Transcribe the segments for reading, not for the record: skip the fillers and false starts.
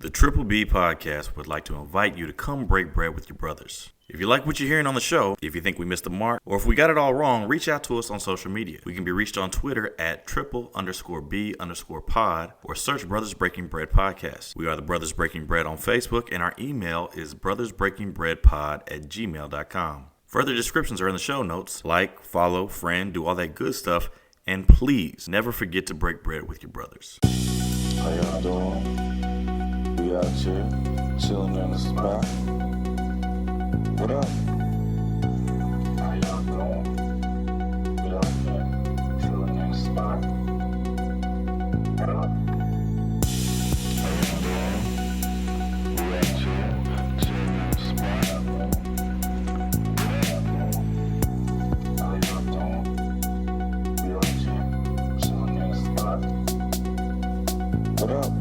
The Triple B Podcast would like to invite you to come break bread with your brothers. If you like what you're hearing on the show, if you think we missed the mark, or if we got it all wrong, reach out to us on social media. We can be reached on Twitter at triple_B_pod or search Brothers Breaking Bread Podcast. We are the Brothers Breaking Bread on Facebook, and our email is brothersbreakingbreadpod@gmail.com. Further descriptions are in the show notes. Like, follow, friend, do all that good stuff, and please never forget to break bread with your brothers. How y'all doing? We out here, chilling in the spot. What up? How y'all doing? We out here, chilling in the spot. What up? How y'all doing? We out here, chilling in the spot. How y'all doing? We out here, chilling in the spot. What up?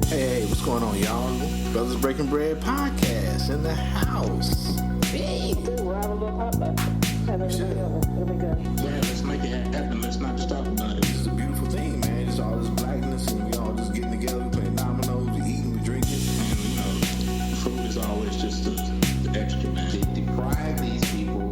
Hey, what's going on, y'all? Brothers Breaking Bread Podcast in the house. Hey. We'll have a little potluck. Have everybody over. It'll be good. Yeah, let's make it happen. Let's not just talk about it. This is a beautiful thing, man. It's all this blackness, and we all just getting together, we playing dominoes, we eating, we drinking. And, food is always just the extra, man. They deprive these people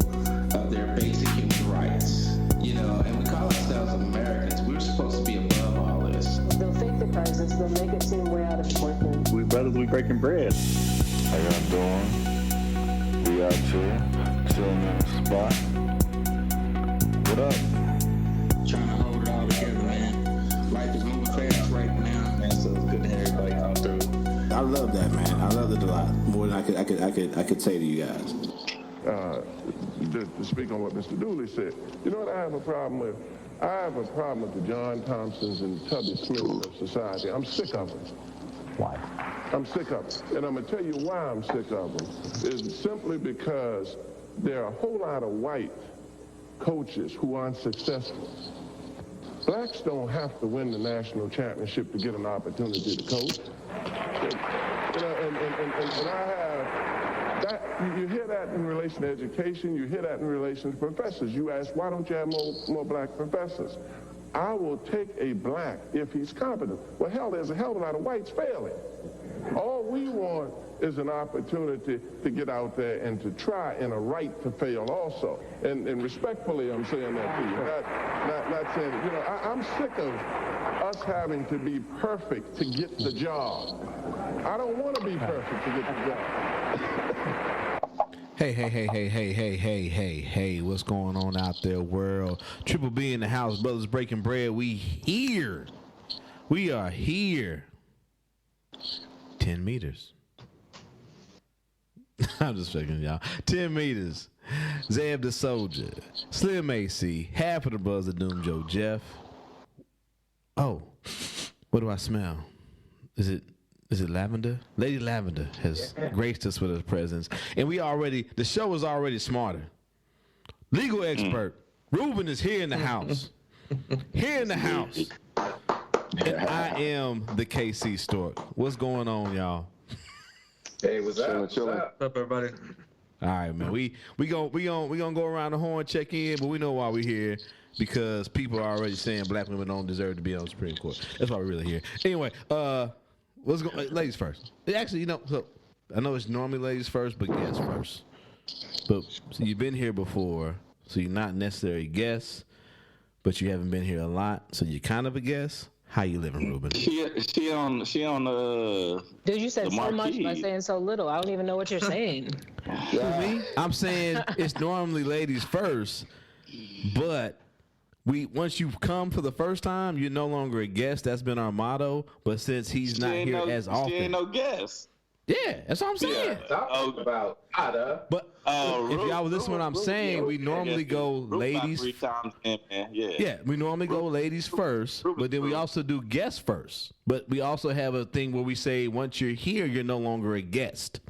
of their basic human rights. And we call ourselves Americans. We're supposed to be above all this. They'll fake the crisis. They'll make it seem way out of proportion. We brothers, we breaking bread. How y'all doing? We out here, chilling in the spot. What up? Trying to hold it all together, man. Life is moving fast right now, man. So it's good to have everybody come through. I love that, man. I love it a lot. More than I could say to you guys. To speak on what Mr. Dooley said, you know what I have a problem with? I have a problem with the John Thompsons and Tubby Smiths of society. I'm sick of them. Why? I'm sick of them. And I'm going to tell you why I'm sick of them. It's simply because there are a whole lot of white coaches who aren't successful. Blacks don't have to win the national championship to get an opportunity to coach. And I have that. You hear that in relation to education. You hear that in relation to professors. You ask, why don't you have more black professors? I will take a black if he's competent. Well, hell, there's a hell of a lot of whites failing. All we want is an opportunity to get out there and to try, and a right to fail also. And respectfully, I'm saying that to you. Not saying, I'm sick of us having to be perfect to get the job. I don't want to be perfect to get the job. Hey, what's going on out there, world? Triple B in the house, Brothers Breaking Bread. We are here. 10 meters. I'm just checking y'all. 10 meters. Zeb the Soldier, Slim AC, half of the Brothers of Doom Joe, Jeff. Oh, what do I smell? Is it lavender? Lady Lavender has graced us with her presence. And the show is already smarter. Legal expert, Ruben is here in the house. Here in the house. And I am the KC Stork. What's going on, y'all? Hey, what's up? What's up, everybody? All right, man. We gonna go around the horn, check in, but we know why we're here. Because people are already saying black women don't deserve to be on the Supreme Court. That's why we're really here. Anyway, ladies first. Actually, so I know it's normally ladies first, but guests first. But so you've been here before, so you're not necessarily a guest, but you haven't been here a lot, so you're kind of a guest. How you living, Ruben? She on Dude, you said so much by saying so little. I don't even know what you're saying. Me? I'm saying it's normally ladies first, but once you come for the first time, you're no longer a guest. That's been our motto. But since he's not here as often, she ain't no guest. Yeah, that's what I'm saying. Talk about But if y'all listen to what I'm saying, we normally go ladies. 3 times in, man. Yeah, we normally go ladies first, but then we also do guests first. But we also have a thing where we say once you're here, you're no longer a guest.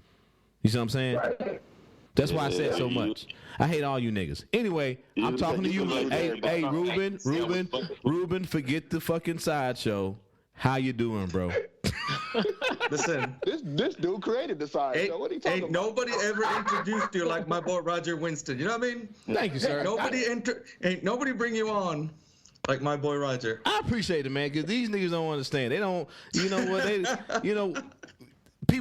You see what I'm saying? Right. That's why I said so much. I hate all you niggas. Anyway, I'm talking to you. Hey, Ruben, forget the fucking sideshow. How you doing, bro? Listen, This dude created the sideshow. What are you talking about? Ain't nobody ever introduced you like my boy Roger Winston. You know what I mean? Thank you, sir. Ain't nobody bring you on like my boy Roger. I appreciate it, man, because these niggas don't understand. They don't, you know what,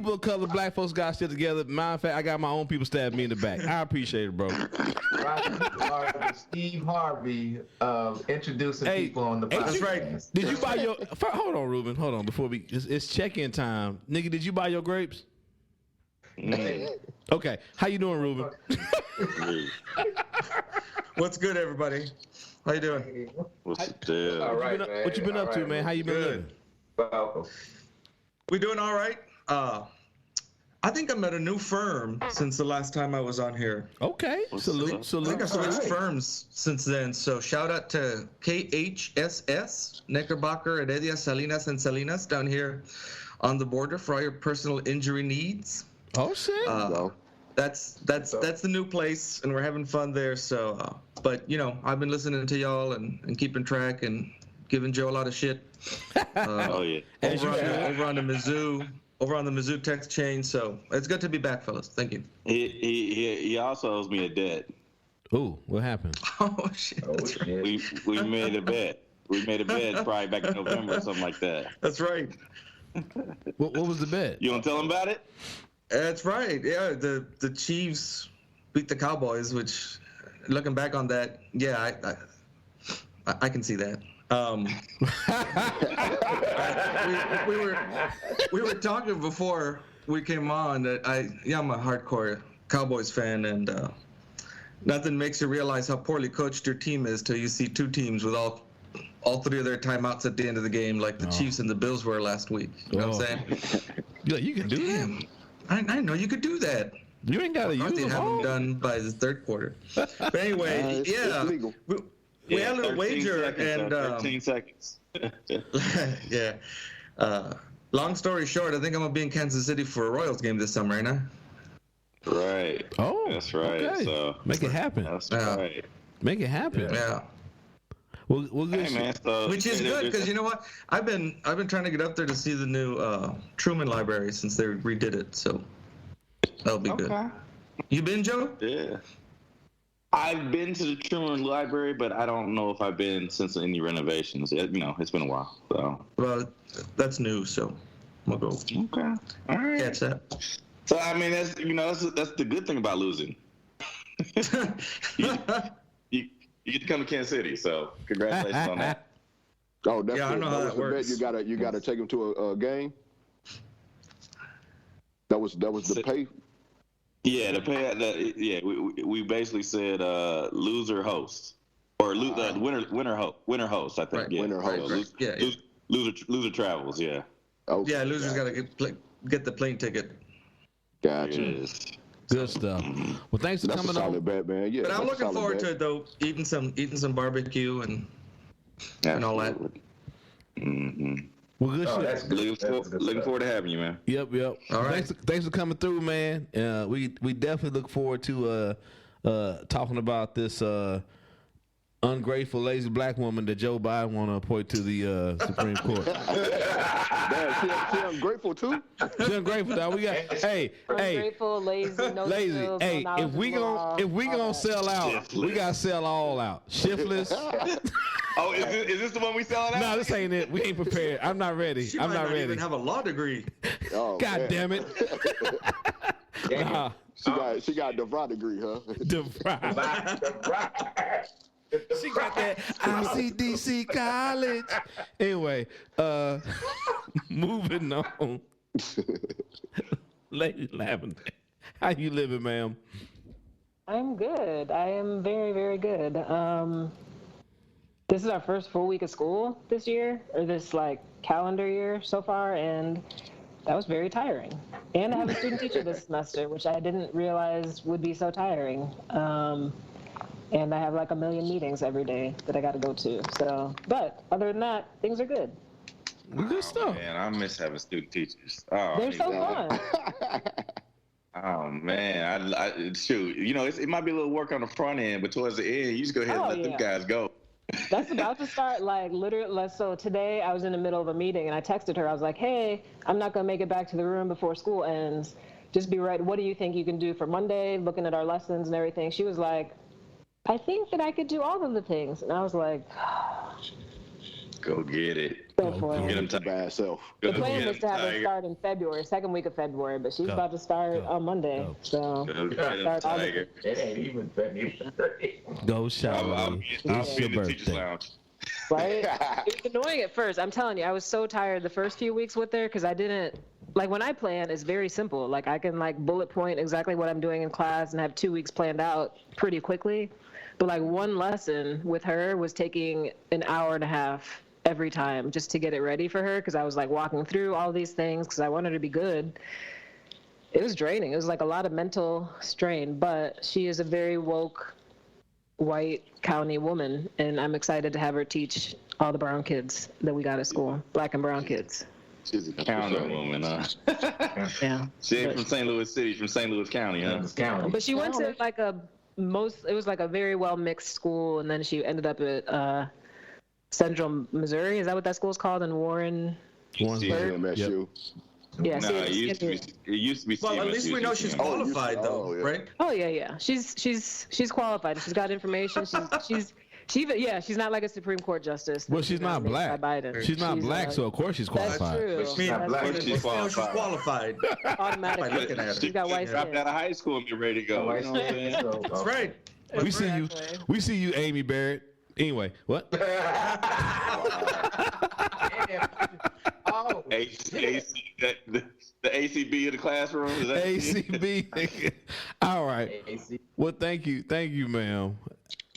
people of color, black folks got shit together. Matter of fact, I got my own people stabbing me in the back. I appreciate it, bro. Roger, you are the Steve Harvey of introducing people on the podcast. That's right. Did you buy your? Hold on, Ruben. Hold on. Before it's check-in time, nigga. Did you buy your grapes? Okay. How you doing, Ruben? What's good, everybody? How you doing? What's the deal? All right, What you been up to, man? How you been living? Welcome. We doing all right? I think I'm at a new firm since the last time I was on here. Okay. Salute. I think I switched firms since then. So shout out to KHSS, Knickerbocker, Heredia, Salinas, and Salinas down here on the border for all your personal injury needs. Oh shit. That's the new place, and we're having fun there. So, but you know, I've been listening to y'all and keeping track and giving Joe a lot of shit. Oh yeah. Over on the Mizzou text chain. So it's good to be back, fellas. Thank you. He also owes me a debt. Ooh, what happened? Oh shit. That's right. We made a bet. We made a bet probably back in November or something like that. That's right. What was the bet? You want to tell him about it? That's right. Yeah, the Chiefs beat the Cowboys, which, looking back on that, yeah, I can see that. We were talking before we came on that I'm a hardcore Cowboys fan, and nothing makes you realize how poorly coached your team is till you see two teams with all three of their timeouts at the end of the game, like the Chiefs and the Bills were last week. You know what I'm saying? You can do that. I know you could do that. You ain't got to use them have all. them done by the third quarter. But anyway, It's legal. We had a little wager, seconds, and 13 seconds. yeah. Long story short, I think I'm gonna be in Kansas City for a Royals game this summer, ain't I? Right. Oh, that's right. Okay. So make it happen. That's right. Make it happen. Yeah. Well, good. Hey, man, so Which is good because you know what? I've been trying to get up there to see the new Truman Library since they redid it, so that'll be good. You been, Joe? Yeah. I've been to the Truman Library, but I don't know if I've been since any renovations. It's been a while. So. Well, that's new, so we'll go. Okay. All right. Catch that. So I mean, that's the good thing about losing. You get to come to Kansas City, so congratulations on that. Oh, that's I know how that works. You gotta take him to a game. That was the pay. Yeah, the pay. We basically said loser host or winner host. I think. Right. Yeah. Winner host. Loser travels. Yeah. Okay. Yeah, loser's got to get the plane ticket. Gotcha. Yes. Good stuff. Well, thanks for coming on. That's a solid bet, man. Yeah. But I'm looking forward to it though, eating some barbecue and all that. Mm-hmm. Well, good shit. That's good. Looking forward to having you, man. Yep. All right. Thanks for coming through, man. We definitely look forward to talking about this ungrateful, lazy black woman that Joe Biden want to appoint to the Supreme Court. Damn, she ungrateful too. She ungrateful, dog. We got ungrateful, lazy, no skills, Hey, no if we gonna sell out, we gotta sell all out. Shiftless. Oh, is this the one we selling out? No, this ain't it. We ain't prepared. I'm not ready. She I'm might not ready. even have a law degree. Oh, God man. damn it. Nah. She got a DeVry degree, huh? She got that ICDC college. Anyway, moving on. Lady Lavender, how you living, ma'am? I'm good. I am very, very good. This is our first full week of school this year, or this calendar year so far, and that was very tiring. And I have a student teacher this semester, which I didn't realize would be so tiring. And I have a million meetings every day that I got to go to. So, but other than that, things are good. Good stuff. Man, I miss having student teachers. Oh, They're so fun. Oh man, I shoot. It might be a little work on the front end, but towards the end, you just go ahead and let them guys go. That's about to start, literally. So today I was in the middle of a meeting and I texted her. I was like, hey, I'm not going to make it back to the room before school ends. Just be ready. What do you think you can do for Monday? Looking at our lessons and everything. She was like, I think that I could do all of the things. And I was like, Go get it. Go for Get it. him It's a bad self. The plan was to have her start in February, second week of February, but she's about to start on Monday. So start August. It ain't even February. Go shower. It's your birthday. Right? It was annoying at first. I'm telling you, I was so tired the first few weeks with her because I didn't, like when I plan, it's very simple. Like I can like bullet point exactly what I'm doing in class and have 2 weeks planned out pretty quickly. But like one lesson with her was taking an hour and a half every time just to get it ready for her because I was like walking through all these things because I wanted her to be good. It was draining. It was like a lot of mental strain, but she is a very woke white county woman, and I'm excited to have her teach all the brown kids that we got at school, black and brown kids. She's a county woman, huh? Yeah. She ain't from St. Louis City, from St. Louis County, huh? But she went to like it was like a very well mixed school, and then she ended up at Central Missouri. Is that what that school's called in Warren? MSU. Yeah, no, it used to be. Well, at least we know she's qualified, though, right? Oh yeah. She's qualified. She's got information. She's not like a Supreme Court justice. Well, she's not black. She's not black, so of course she's qualified. That's true. Which means She's she's qualified. Automatically. By looking at her. She's got white skin. Dropped out of high school and be ready to go. You know what I'm saying? That's right. We see you, Amy Barrett. Anyway, what? Oh, AC, the ACB of the classroom. Is that ACB. All right. Well, thank you, ma'am.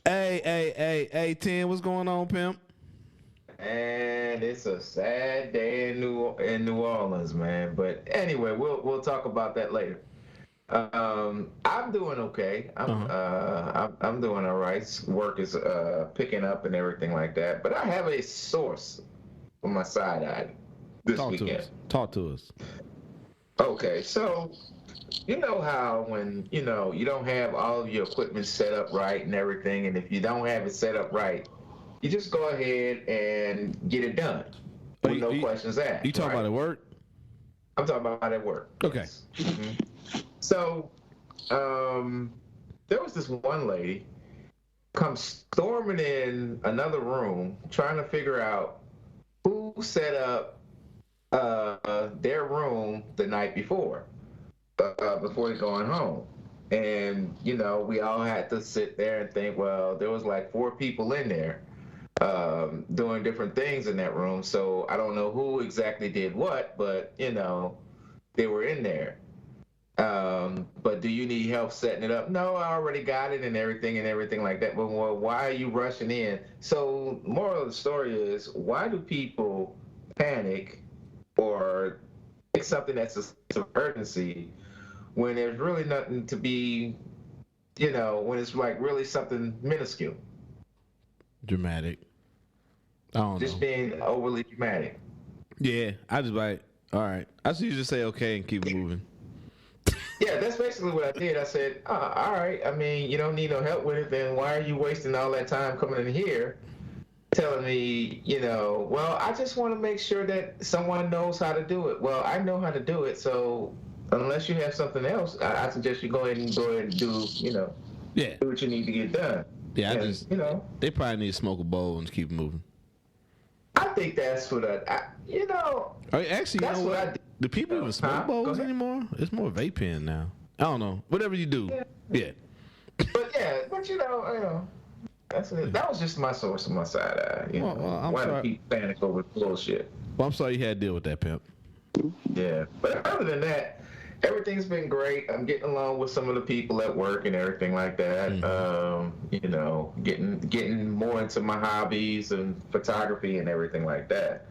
Hey, 10. What's going on, pimp? And it's a sad day in New Orleans, man. But anyway, we'll talk about that later. I'm doing okay. I'm doing all right. Work is picking up and everything like that. But I have a source on my side eye this weekend. Talk to us. Okay, so you know how when you don't have all of your equipment set up right and everything, and if you don't have it set up right, you just go ahead and get it done with no questions asked. You talking about at work? I'm talking about at work. Okay. Mm-hmm. So, there was this one lady come storming in another room trying to figure out who set up their room the night before going home. And, we all had to sit there and think, well, there was like 4 people in there doing different things in that room. So I don't know who exactly did what, but, they were in there. But do you need help setting it up? No, I already got it and everything like that. But well, why are you rushing in? So moral of the story is, why do people panic or take something that's an emergency when there's really nothing to be, when it's like really something minuscule? Dramatic. I don't know. Just being overly dramatic. Yeah, I just like, all right. I should just say okay and keep moving. Yeah, that's basically what I did. I said, all right, I mean, you don't need no help with it, then why are you wasting all that time coming in here telling me, well, I just want to make sure that someone knows how to do it. Well, I know how to do it, so unless you have something else, I suggest you go ahead and do, do what you need to get done. Yeah, and, they probably need to smoke a bowl and keep moving. I think that's what actually, that's what I did. Do people even smoke bowls anymore? It's more vaping now. I don't know. Whatever you do. Yeah. But that was just my source on my side eye. Why do people panic over bullshit? Well, I'm sorry you had to deal with that, pimp. Yeah. But other than that, everything's been great. I'm getting along with some of the people at work and everything like that. Mm-hmm. Getting more into my hobbies and photography and everything like that.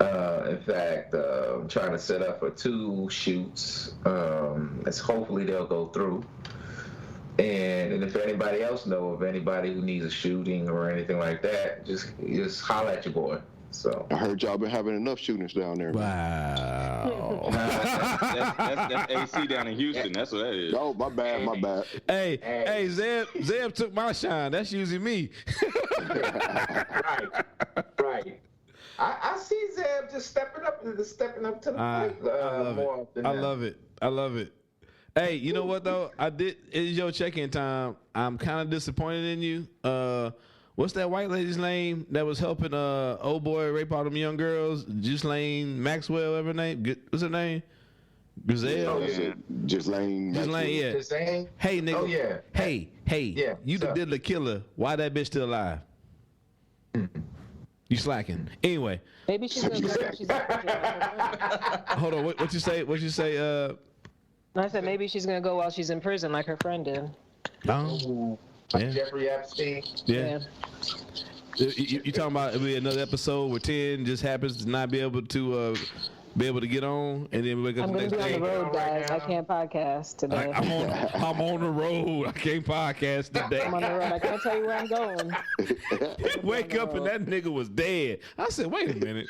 In fact, I'm trying to set up for 2 shoots. Hopefully they'll go through. And if anybody else know of anybody who needs a shooting or anything like that, just holler at your boy. So I heard y'all been having enough shootings down there. Wow. That's AC down in Houston. That's what that is. Oh, my bad. Hey, Zeb took my shine. That's usually me. Right. I see Zeb just stepping up to the plate more often. I love it. Hey, you know what though? It's your check-in time. I'm kind of disappointed in you. what's that white lady's name that was helping old boy rape all them young girls? Ghislaine Maxwell, whatever her name. What's her name? Gazelle. Oh, yeah. Ghislaine, yeah. Ghislaine? Hey, nigga. Oh, yeah. Hey. Yeah. You the diddler killer. Why that bitch still alive? You slacking. Anyway. Maybe she's gonna go while she's in prison. Hold on. What you say? What you say? I said maybe she's gonna go while she's in prison, like her friend did. No. Like Jeffrey Epstein. Yeah. You talking about it'll be another episode where 10 just happens to not be able to get on, and then we wake up the I'm next gonna be day. on the road, guys. I can't podcast today. I'm on the road. I can't podcast today. I'm on the road. I can't tell you where I'm going. Wake up and that nigga was dead. I said, wait a minute.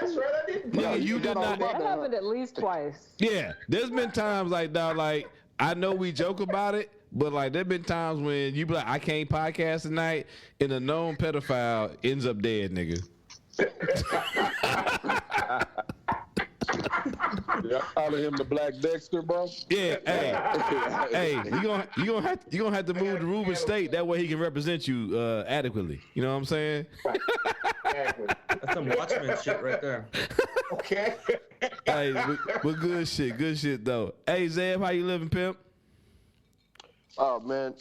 That's right. I didn't. No, you did not. That happened at least twice. Yeah, there's been times like that. Like I know we joke about it, but like there's been times when you be like, I can't podcast tonight, and a known pedophile ends up dead, nigga. Y'all calling him the Black Dexter, bro? Yeah, hey, you gonna have to move to Ruben State. That way he can represent you adequately. You know what I'm saying? That's some Watchmen shit right there. Okay. Hey, but good shit though. Hey, Zeb, how you living, pimp? Oh man,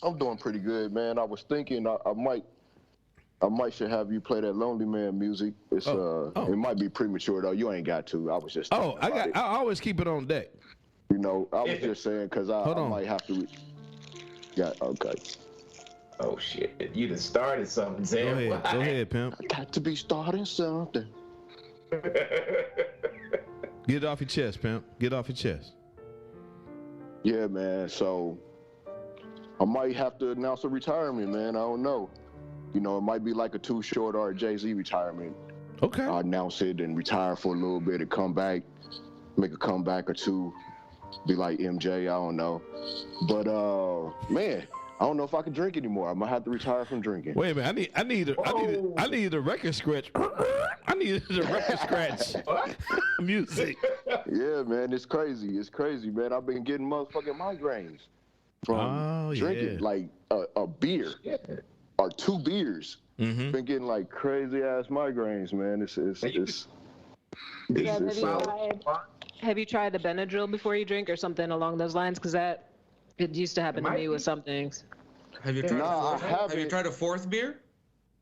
I'm doing pretty good, man. I was thinking I might should have you play that Lonely Man music. It's it might be premature though. You ain't got to. I was just I always keep it on deck. You know, I was just saying because I might have to. Okay. Oh shit! You done started something, Zeb. Go ahead, pimp. I got to be starting something. Get it off your chest, pimp. Get it off your chest. Yeah, man. So I might have to announce a retirement, man. I don't know. You know, it might be like a Too Short or a Jay-Z retirement. Okay. I'll announce it and retire for a little bit and come back, make a comeback or two, be like MJ, I don't know. But man, I don't know if I can drink anymore. I might have to retire from drinking. Wait a minute, I need a record scratch. I need a record scratch music. Yeah, man, it's crazy. It's crazy, man. I've been getting motherfucking migraines from drinking like a beer. Yeah. Or 2 beers. Been getting like crazy ass migraines, man. Have you tried the Benadryl before you drink or something along those lines? Because it used to happen to me with some things. Have you tried? Have you tried a 4th beer?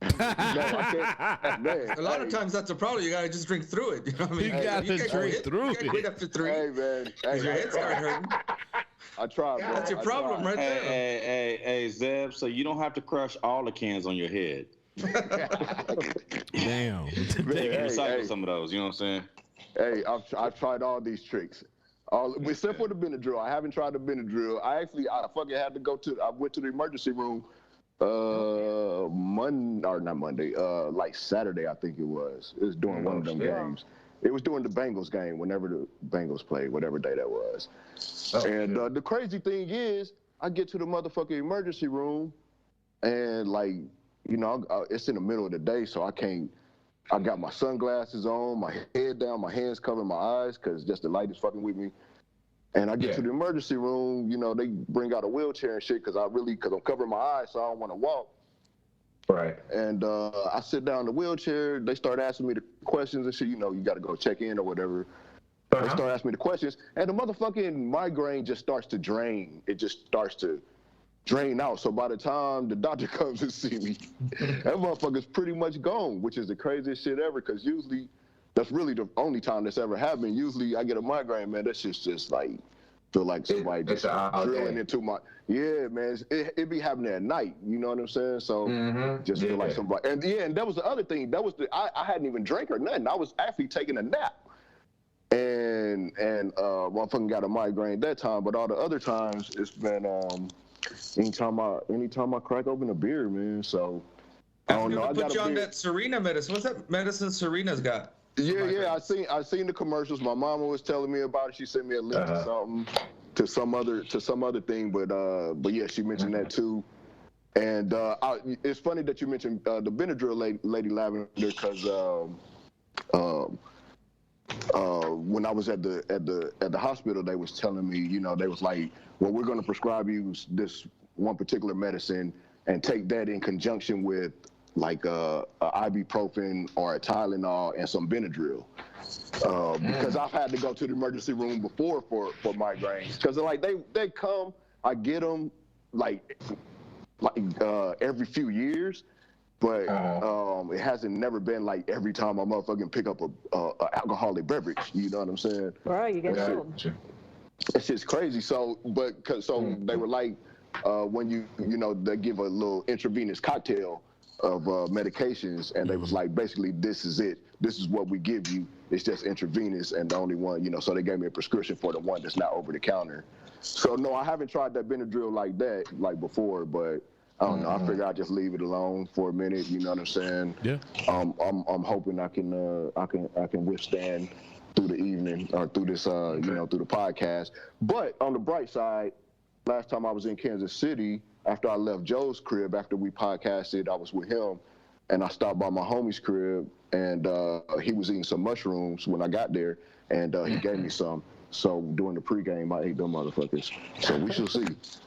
No, I can't. Man, a lot of times that's a problem. You gotta just drink through it. You know what I mean? You gotta drink through it. You can't quit after 3. Hey, man. Your head start hurting. I tried, bro. That's your problem right there. Hey, Zeb, so you don't have to crush all the cans on your head. Damn. You can recycle some of those, you know what I'm saying? Hey, I've tried all these tricks. Except for the Benadryl. I haven't tried the Benadryl. I fucking had to I went to the emergency room like Saturday, I think it was. It was during one of them games. It was during the Bengals game, whenever the Bengals played, whatever day that was. And the crazy thing is, I get to the motherfucking emergency room, and like, you know, it's in the middle of the day, so I got my sunglasses on, my head down, my hands covering my eyes, because just the light is fucking with me. And I get to the emergency room, you know, they bring out a wheelchair and shit, because I'm covering my eyes, so I don't want to walk. Right. And I sit down in the wheelchair. They start asking me the questions and shit. You know, you got to go check in or whatever. They start asking me the questions. And the motherfucking migraine just starts to drain. It just starts to drain out. So by the time the doctor comes to see me, that motherfucker's pretty much gone, which is the craziest shit ever, because usually that's really the only time that's ever happened. Usually I get a migraine, man, that shit's just like, feel like somebody just drilling into my, man, it be happening at night, you know what I'm saying? So just feel like somebody, and that was the other thing, I hadn't even drank or nothing, I was actually taking a nap, and motherfucking got a migraine that time, but all the other times it's been, anytime I crack open a beer, man, so, I don't know. I put you on that Serena medicine, what's that medicine Serena's got? Yeah, I seen the commercials. My mama was telling me about it. She sent me a link to something, to some other thing. But yeah, she mentioned that too. And it's funny that you mentioned the Benadryl, Lady Lavender, because when I was at the hospital, they was telling me, you know, they was like, well, we're going to prescribe you this one particular medicine and take that in conjunction with like a ibuprofen or a Tylenol and some Benadryl. Because I've had to go to the emergency room before for migraines. Because like they come, I get them like every few years. But it hasn't never been like every time I motherfucking pick up a alcoholic beverage. You know what I'm saying? Right, you get killed. It's just crazy. So, they were like, when you know, they give a little intravenous cocktail of medications, and they was like, basically, this is it. This is what we give you. It's just intravenous, and the only one, you know. So they gave me a prescription for the one that's not over the counter. So no, I haven't tried that Benadryl like that, like before, but. I don't know. I figure I'll just leave it alone for a minute. You know what I'm saying? Yeah. I'm hoping I can withstand through the evening or through this through the podcast. But on the bright side, last time I was in Kansas City, after I left Joe's crib, after we podcasted, I was with him, and I stopped by my homie's crib, and he was eating some mushrooms when I got there, and he gave me some. So during the pregame, I ate them motherfuckers. So we shall see.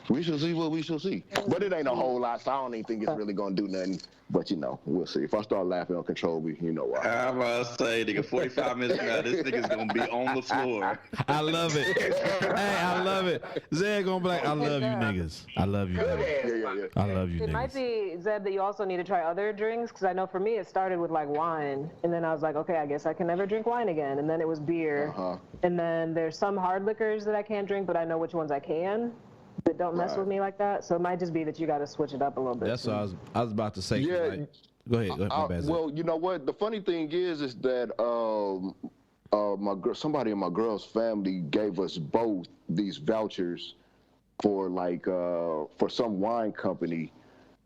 We shall see what we shall see. But it ain't a whole lot, so I don't even think it's really gonna do nothing. But you know, we'll see. If I start laughing uncontrollably, you know why. I'm about to say, nigga, 45 minutes from now, this nigga's gonna be on the floor. I love it. Hey, I love it. Zed gonna be like, I love you niggas. I love you niggas. I love you niggas. It might be, Zeb, that you also need to try other drinks, because I know for me it started with like wine, and then I was like, okay, I guess I can never drink wine again, and then it was beer, and then there's some hard liquors that I can't drink, but I know which ones I can. That don't mess with me like that. So it might just be that you got to switch it up a little bit. That's what I was about to say. Yeah. Like, go ahead. Well, you know what? The funny thing is that somebody in my girl's family gave us both these vouchers for like for some wine company,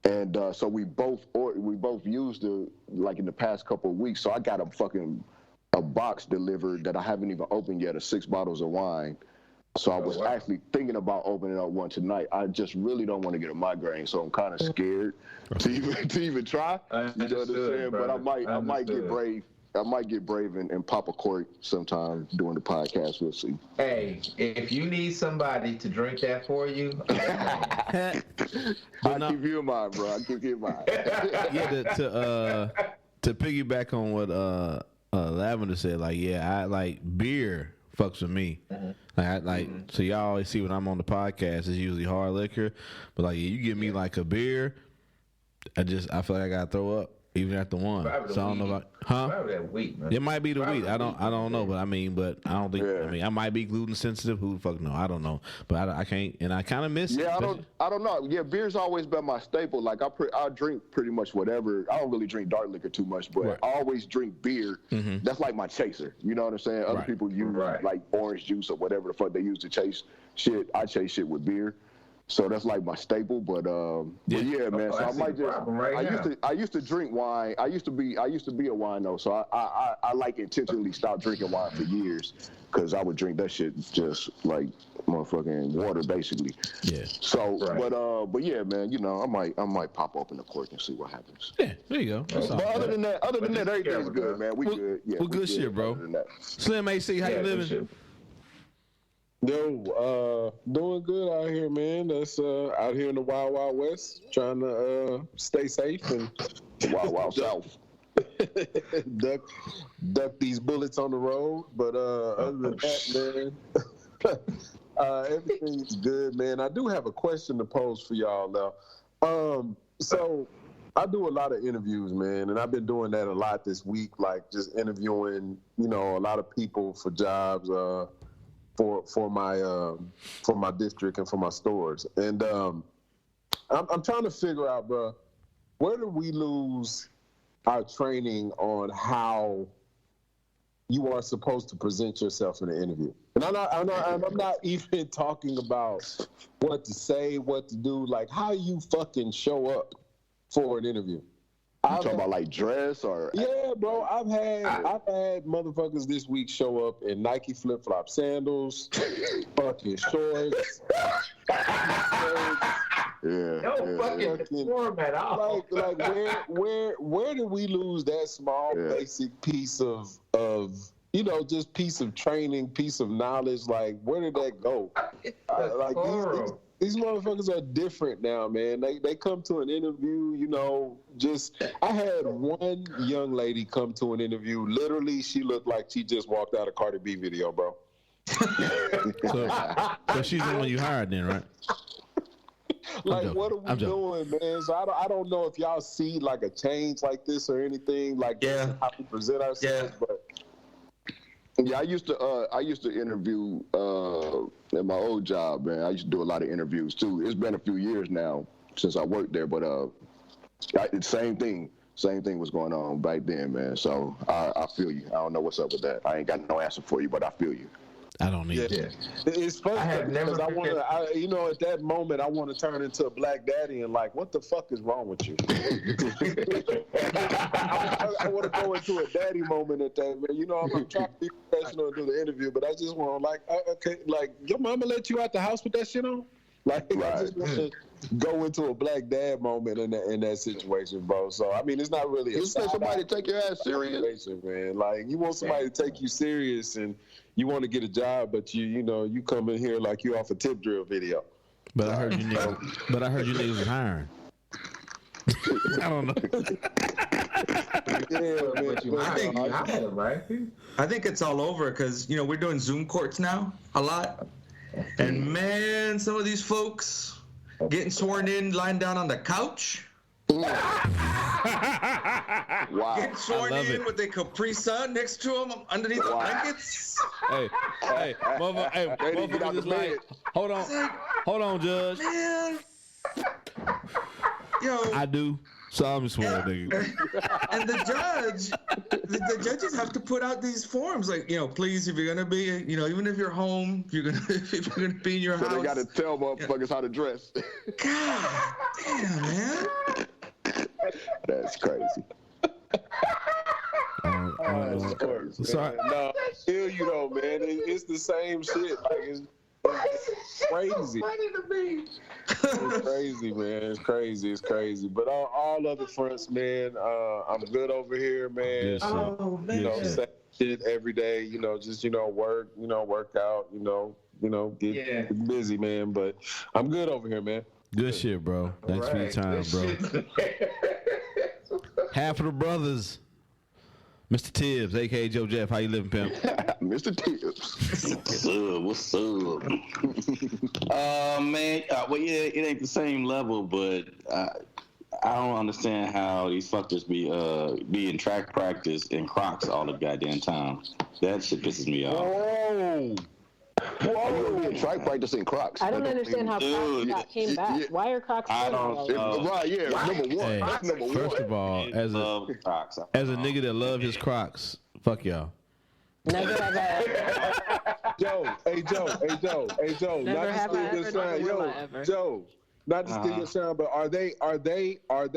and so we both used it like in the past couple of weeks. So I got a box delivered that I haven't even opened yet of 6 bottles of wine. So I was actually thinking about opening up one tonight. I just really don't want to get a migraine, so I'm kind of scared to even try. You know what I'm saying? But I might get brave. I might get brave and pop a cork sometime during the podcast. We'll see. Hey, if you need somebody to drink that for you, I'll give you mine, bro. I'll give you mine. Yeah, to piggyback on what Lavender said, like, yeah, I like beer fucks with me. So y'all always see when I'm on the podcast, it's usually hard liquor, but like, yeah, you give me like a beer, I feel like I gotta throw up even after one. So I don't know about, Probably that week, man. It might be the weed. I don't know, but I don't think. Yeah. I mean, I might be gluten sensitive. Who the fuck know? I don't know, but I can't, and I kind of miss it. Yeah, I don't know. Yeah, beer's always been my staple. Like I drink pretty much whatever. I don't really drink dark liquor too much, but I always drink beer. Mm-hmm. That's like my chaser. You know what I'm saying? Other people use like orange juice or whatever the fuck they use to chase shit. I chase shit with beer. So that's like my staple, but yeah, man. So I might just. I used to drink wine. I used to be a wino. So I like intentionally stopped drinking wine for years, because I would drink that shit just like motherfucking water, basically. Yeah. So, but yeah, man. You know, I might pop open the cork and see what happens. Yeah, there you go. But other than that, everything's good, man. We good. Yeah, we're good shit, bro. Slim AC, how you living? Yo, doing good out here, man. That's out here in the Wild Wild West, trying to stay safe and Wild Wild South. duck these bullets on the road. But other than that, man, everything's good, man. I do have a question to pose for y'all now. So I do a lot of interviews, man, and I've been doing that a lot this week, like just interviewing, you know, a lot of people for jobs. For my district and for my stores, and I'm trying to figure out, bro, where do we lose our training on how you are supposed to present yourself in an interview? And I'm not even talking about what to say, what to do, like how you fucking show up for an interview. You talking about like dress or? Yeah, bro. I've had motherfuckers this week show up in Nike flip-flop sandals, fucking shorts. Fucking perform at all. Like where do we lose that small basic piece of you know, just piece of training, piece of knowledge. Like, where did that go? Like these motherfuckers are different now, man. They come to an interview, you know, I had one young lady come to an interview. Literally, she looked like she just walked out a Cardi B video, bro. So she's the one you hired then, right? Like, what are we doing, man? So I don't know if y'all see like a change like this or anything like how we present ourselves, but. Yeah, I used to interview at my old job, man. I used to do a lot of interviews too. It's been a few years now since I worked there, but same thing was going on back then, man. So I feel you. I don't know what's up with that. I ain't got no answer for you, but I feel you. I don't need it. It's funny because I want to, you know, at that moment, I want to turn into a black daddy and like, what the fuck is wrong with you? I want to go into a daddy moment at that, man. You know, I'm trying to be professional and do the interview, but I just want to, like, okay, like, your mama let you out the house with that shit on? Like, I just want to go into a black dad moment in that situation, bro. So, I mean, it's not really you want somebody to take your ass serious, man. Like, you want somebody to take you serious and you want to get a job, but you know, you come in here like you off a tip drill video. But I heard you niggas was hiring. I don't know. Yeah, man. I think it's all over because, you know, we're doing Zoom courts now a lot. And man, some of these folks getting sworn in lying down on the couch. Wow. Getting sworn in with a Capri Sun next to them underneath the blankets. Hey, motherfucker just like, hold on, Judge. Man. Yo. I do. So I'm swearing, nigga. And the judges have to put out these forms, like, you know, please, if you're gonna be, you know, even if you're home, if you're gonna be in your house. So they gotta tell motherfuckers how to dress. God damn, man. That's crazy. Sorry. No, I feel you though, man. It's the same shit. Like, it's crazy. It's crazy, man. It's crazy. But on all other fronts, man, I'm good over here, man. Oh, man. You know, same shit every day. You know, just work. You know, work out. You know, get busy, man. But I'm good over here, man. Good shit, bro. Thanks for your time, bro. Half of the brothers. Mr. Tibbs, a.k.a. Joe Jeff. How you living, pimp? Mr. Tibbs. What's up? Man, well, yeah, it ain't the same level, but I don't understand how these fuckers be in track practice in Crocs all the goddamn time. That shit pisses me off. Whoa! Track practice in Crocs. I don't understand how Crocs came back. Why are Crocs? I don't know. Right? Yeah. Number one. Hey, Number one. first of all, as a nigga that love his Crocs, fuck y'all. Never have I. Joe. Never have I ever. Never will I ever. Joe. Not to steal your sound, but are they?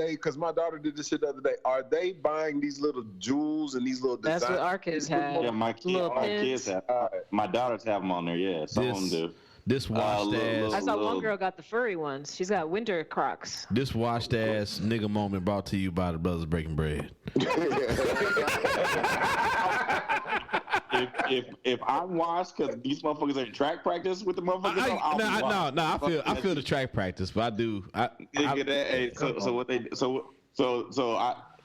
Because my daughter did this shit the other day. Are they buying these little jewels and these little designs? That's what our kids have. Yeah, my kids have. My daughters have them on there. Yeah, some of them do. This washed ass. I saw one girl got the furry ones. She's got winter Crocs. This washed ass nigga moment brought to you by the Brothers Breaking Bread. If I'm washed because these motherfuckers are in track practice with the motherfuckers, I feel the track practice, but I do. So what they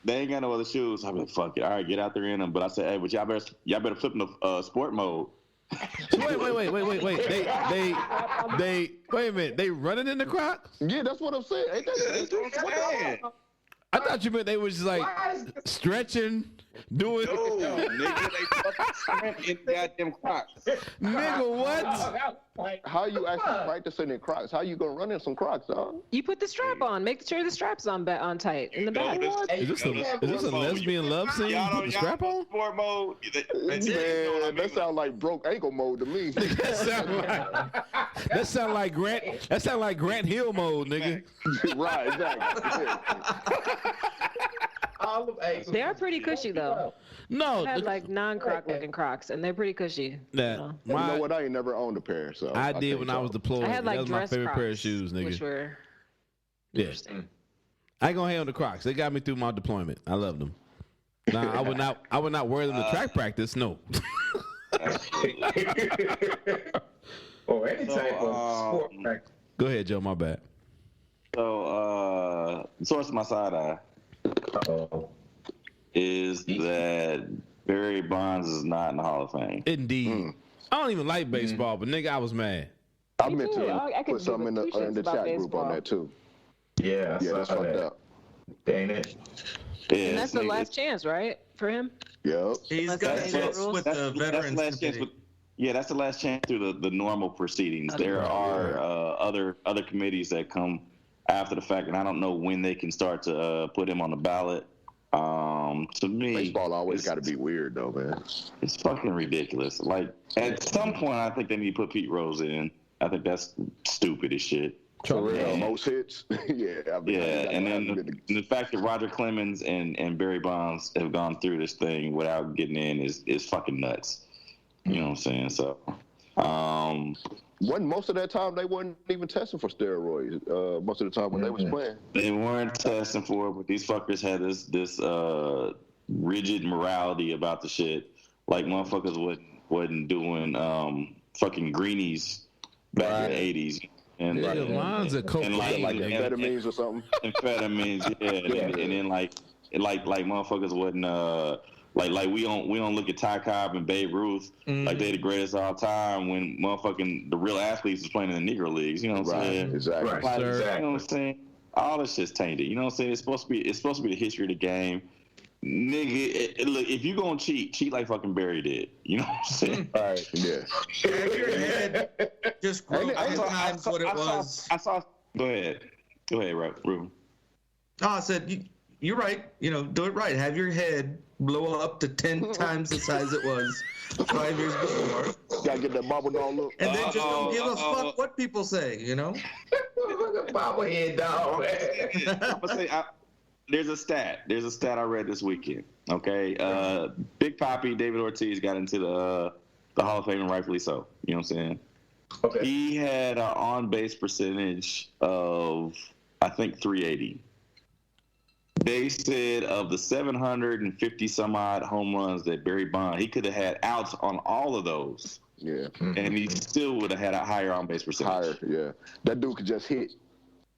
they ain't got no other shoes. I'm like, fuck it, all right, get out there in them. But I said, hey, but y'all better flip in the sport mode. Wait. They wait a minute. They running in the Crocs? Yeah, that's what I'm saying. Ain't that I thought you meant they was just like stretching, doing. No, nigga, they fucking sprint in goddamn Crocs. Nigga, what? How you actually practicing in Crocs? How you gonna run in some Crocs, dog? You put the strap on. Make sure the strap's on tight in the back. Is this a lesbian love scene? You put the strap on? Sport mode. Man, that sound like broke ankle mode to me. That sound like Grant Hill mode, nigga. Right, exactly. They are pretty cushy though. No, I had like non-Croc looking Crocs, and they're pretty cushy. You know what? I ain't never owned a pair, so I did when I was deployed. I had like that was dress my favorite Crocs, pair of shoes, nigga. which were interesting. I ain't gonna hate on the Crocs. They got me through my deployment. I loved them. Now I would not wear them to track practice. No. Or any type of sport practice. Go ahead, Joe. My bad. So, source of my side eye is that Barry Bonds is not in the Hall of Fame. Indeed. I don't even like baseball, but nigga, I was mad. I meant to put something in the chat group on that too. Yeah, that's fucked up. Ain't it? Yeah, And that's the last chance, right, for him? Yep. He's got a chance with the veterans committee. Yeah, that's the last chance through the normal proceedings. There are other committees that come after the fact, and I don't know when they can start to put him on the ballot. To me, baseball always got to be weird though, man. It's fucking ridiculous. Like at some point, I think they need to put Pete Rose in. I think that's stupid as shit. Most hits. And then the fact that Roger Clemens and Barry Bonds have gone through this thing without getting in is fucking nuts. You know what I'm saying? So, most of that time they weren't even testing for steroids. Most of the time when they was playing, they weren't testing for it. But these fuckers had this rigid morality about the shit. Like motherfuckers wasn't doing fucking greenies back in the 80s. And lines of coke, and like amphetamines or something. Amphetamines, and then like motherfuckers wasn't like we don't look at Ty Cobb and Babe Ruth like they the greatest of all time when motherfucking the real athletes was playing in the Negro leagues. You know what I'm saying? Exactly. You know what I'm saying? All this shit's tainted. You know what I'm saying? It's supposed to be the history of the game. Nigga, look, if you gonna cheat like fucking Barry did. You know what I'm saying? All right, yeah. Have your head just grow times what it was. Go ahead, Ruben. No, I said you're right. You know, do it right. Have your head blow up to 10 times the size it was 5 years before. Gotta get that bubble doll look. And then just don't give a fuck what people say. You know. Bobblehead dog. I'm gonna say. There's a stat I read this weekend. Okay, Big Papi David Ortiz got into the Hall of Fame, and rightfully so. You know what I'm saying? Okay. He had an on-base percentage of I think 380. They said of the 750 some odd home runs that Barry Bonds, he could have had outs on all of those. Yeah. And he still would have had a higher on-base percentage. Higher, yeah. That dude could just hit.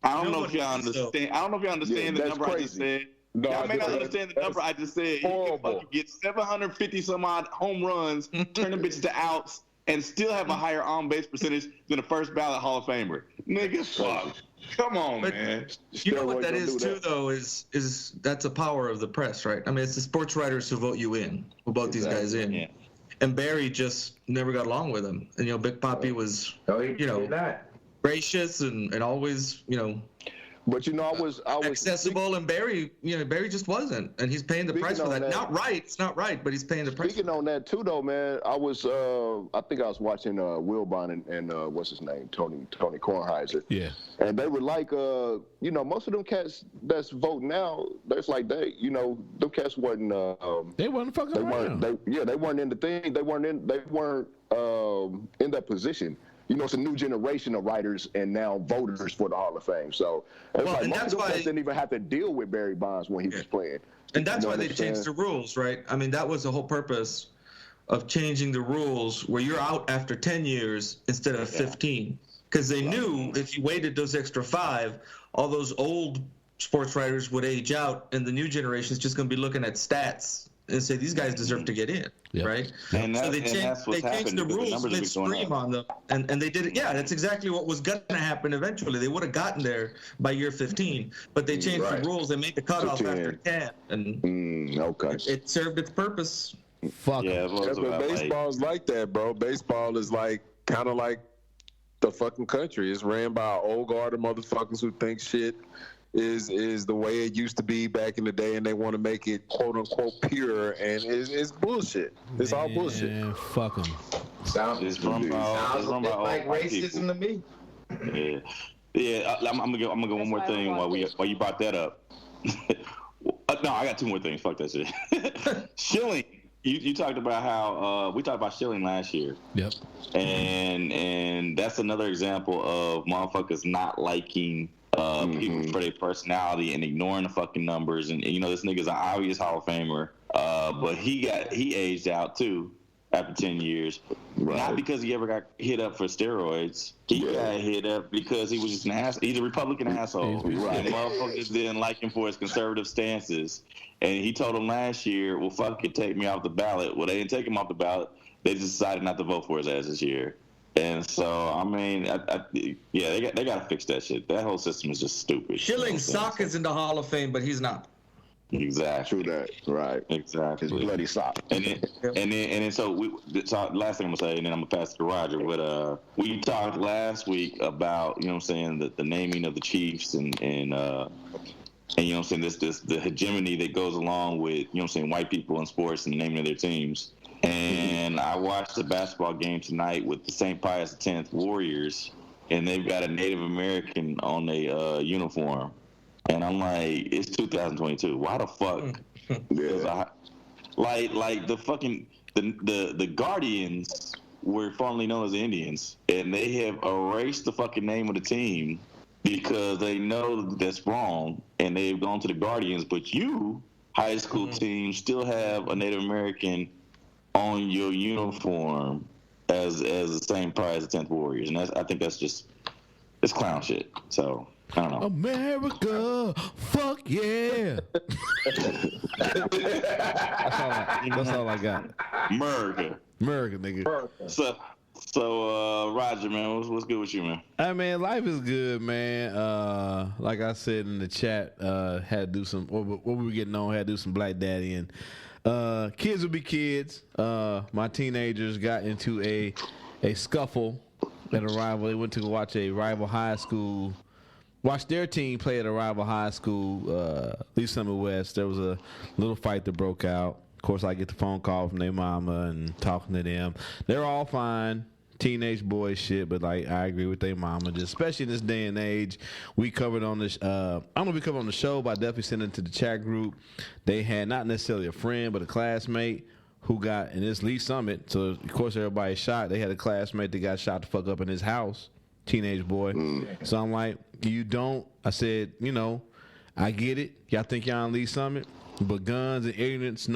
I don't know if y'all understand the number crazy. I just said. No, Y'all may not understand the number I just said. You can get 750 some odd home runs, turn them bitches to outs, and still have a higher on-base percentage than a first ballot Hall of Famer. Nigga, fuck. Come on, man. You know what that is too, though, is that's a power of the press, right? I mean, it's the sports writers who vote you in, who vote these guys in. Yeah. And Barry just never got along with him. And, Big Papi was, gracious and always, But I was accessible, and Barry just wasn't, and he's paying the price for that. It's not right, but he's paying the price. Speaking on that too, though, man, I think I was watching Wilbon and what's his name, Tony Kornheiser. Yeah. And they were like, most of them cats that's voting now, that's like them cats wasn't. They wasn't fucking around. They weren't in the thing. They weren't in that position. It's a new generation of writers and now voters for the Hall of Fame. So most of them didn't even have to deal with Barry Bonds when he was playing. And that's why they changed the rules, right? I mean, that was the whole purpose of changing the rules where you're out after 10 years instead of 15. Because they knew if you waited those extra 5, all those old sports writers would age out, and the new generation is just going to be looking at stats and say these guys deserve to get in, right? And so they changed the rules midstream on them, and they did it. Yeah, that's exactly what was going to happen eventually. They would have gotten there by year 15, but they changed the rules. They made the cutoff after 10, and it served its purpose. Fuck. Yeah, but baseball's like that, bro. Baseball is kind of like the fucking country. It's ran by an old guard of motherfuckers who think shit is the way it used to be back in the day, and they want to make it quote unquote pure, and it's bullshit. It's all bullshit. Fuck them. Sounds like racism to me. Yeah. I'm gonna go one more thing while you brought that up. No, I got 2 more things. Fuck that shit. Schilling. You talked about how we talked about Schilling last year. Yep. And that's another example of motherfuckers not liking people for their personality and ignoring the fucking numbers. And this nigga's an obvious Hall of Famer, but he aged out too after 10 years. Right. Not because he ever got hit up for steroids. He got hit up because he was just an asshole. He's a Republican asshole. Right. And motherfuckers didn't like him for his conservative stances. And he told them last year, well, fuck it, take me off the ballot. Well, they didn't take him off the ballot. They just decided not to vote for his ass this year. And so, I mean, they got to fix that shit. That whole system is just stupid. Schilling sock is in the Hall of Fame, but he's not. Exactly. True that. Right. Exactly. His bloody sock. And then so last thing I'm gonna say, and then I'm gonna pass it to Roger. But we talked last week about, you know what I'm saying, the naming of the Chiefs and you know what I'm saying, this the hegemony that goes along with, you know what I'm saying, white people in sports and the naming of their teams. And I watched the basketball game tonight with the St. Pius X Warriors, and they've got a Native American on their uniform. And I'm like, it's 2022. Why the fuck? Like the fucking the Guardians were formerly known as the Indians, and they have erased the fucking name of the team because they know that's wrong, and they've gone to the Guardians. But you, high school team, still have a Native American on your uniform as the same prize as 10th Warriors, and I think that's just clown shit. So. I don't know. America, fuck yeah! That's all I got. America, nigga. So, Roger, man, what's good with you, man? Hey, man, life is good, man. Like I said in the chat, had to do some. What we were getting on, had to do some Black Daddy, and kids will be kids. My teenagers got into a scuffle at a rival. They went to go watch a rival high school. Watched their team play at a rival high school, Lee Summit West. There was a little fight that broke out. Of course, I get the phone call from their mama and talking to them. They're all fine, teenage boy shit, but like I agree with their mama. Just especially in this day and age, we covered on this. I don't know if we covered on the show, but I definitely sent it to the chat group. They had not necessarily a friend, but a classmate who got in this Lee Summit. So of course everybody shot. They had a classmate that got shot the fuck up in his house. Teenage boy. So I'm like, I said, you know, I get it. Y'all think y'all on Lee Summit, but guns and ignorance,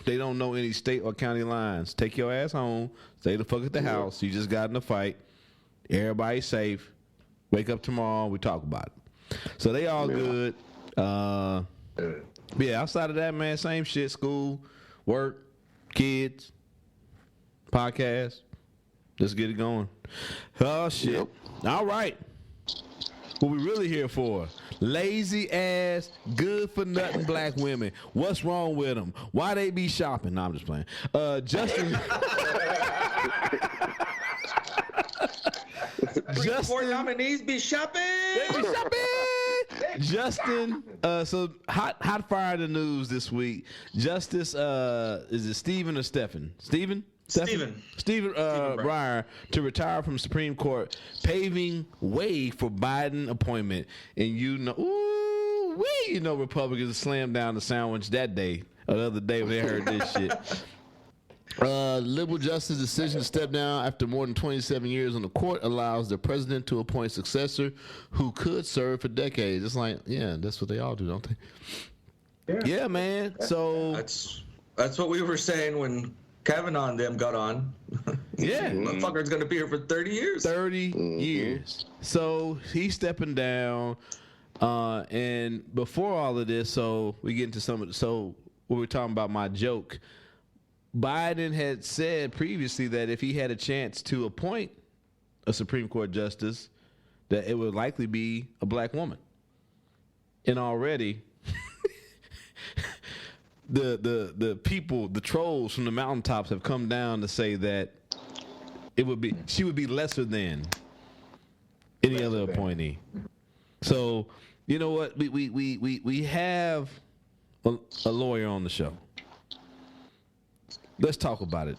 they don't know any state or county lines. Take your ass home. Stay the fuck at the house. You just got in a fight. Everybody's safe. Wake up tomorrow. We talk about it. So they all good. Yeah, outside of that, man, same shit. School, work, kids, podcast. Let's get it going. Oh, shit. Yep. All right. What we really here for? Lazy ass, good for nothing black women. What's wrong with them? Why they be shopping? No, I'm just playing. Justin. Justin. Nominees be shopping. They be shopping. Justin. So hot fire in the news this week. Justice. Is it Stephen or Stephen? Stephen Breyer to retire from Supreme Court, paving way for Biden appointment. And you know Republicans slammed down the sandwich that day, or the other day when they heard this shit. Liberal justice decision to step down after more than 27 years on the court allows the president to appoint successor who could serve for decades. It's like, yeah, that's what they all do, don't they? Yeah, man. So that's what we were saying when Kavanaugh and them got on. Yeah. Motherfucker's going to be here for 30 years. 30 years. So he's stepping down. And before all of this, so we get into so we were talking about my joke. Biden had said previously that if he had a chance to appoint a Supreme Court justice, that it would likely be a black woman. And already the people, the trolls from the mountaintops have come down to say that she would be lesser than any other appointee. So, you know what? We have a lawyer on the show. Let's talk about it,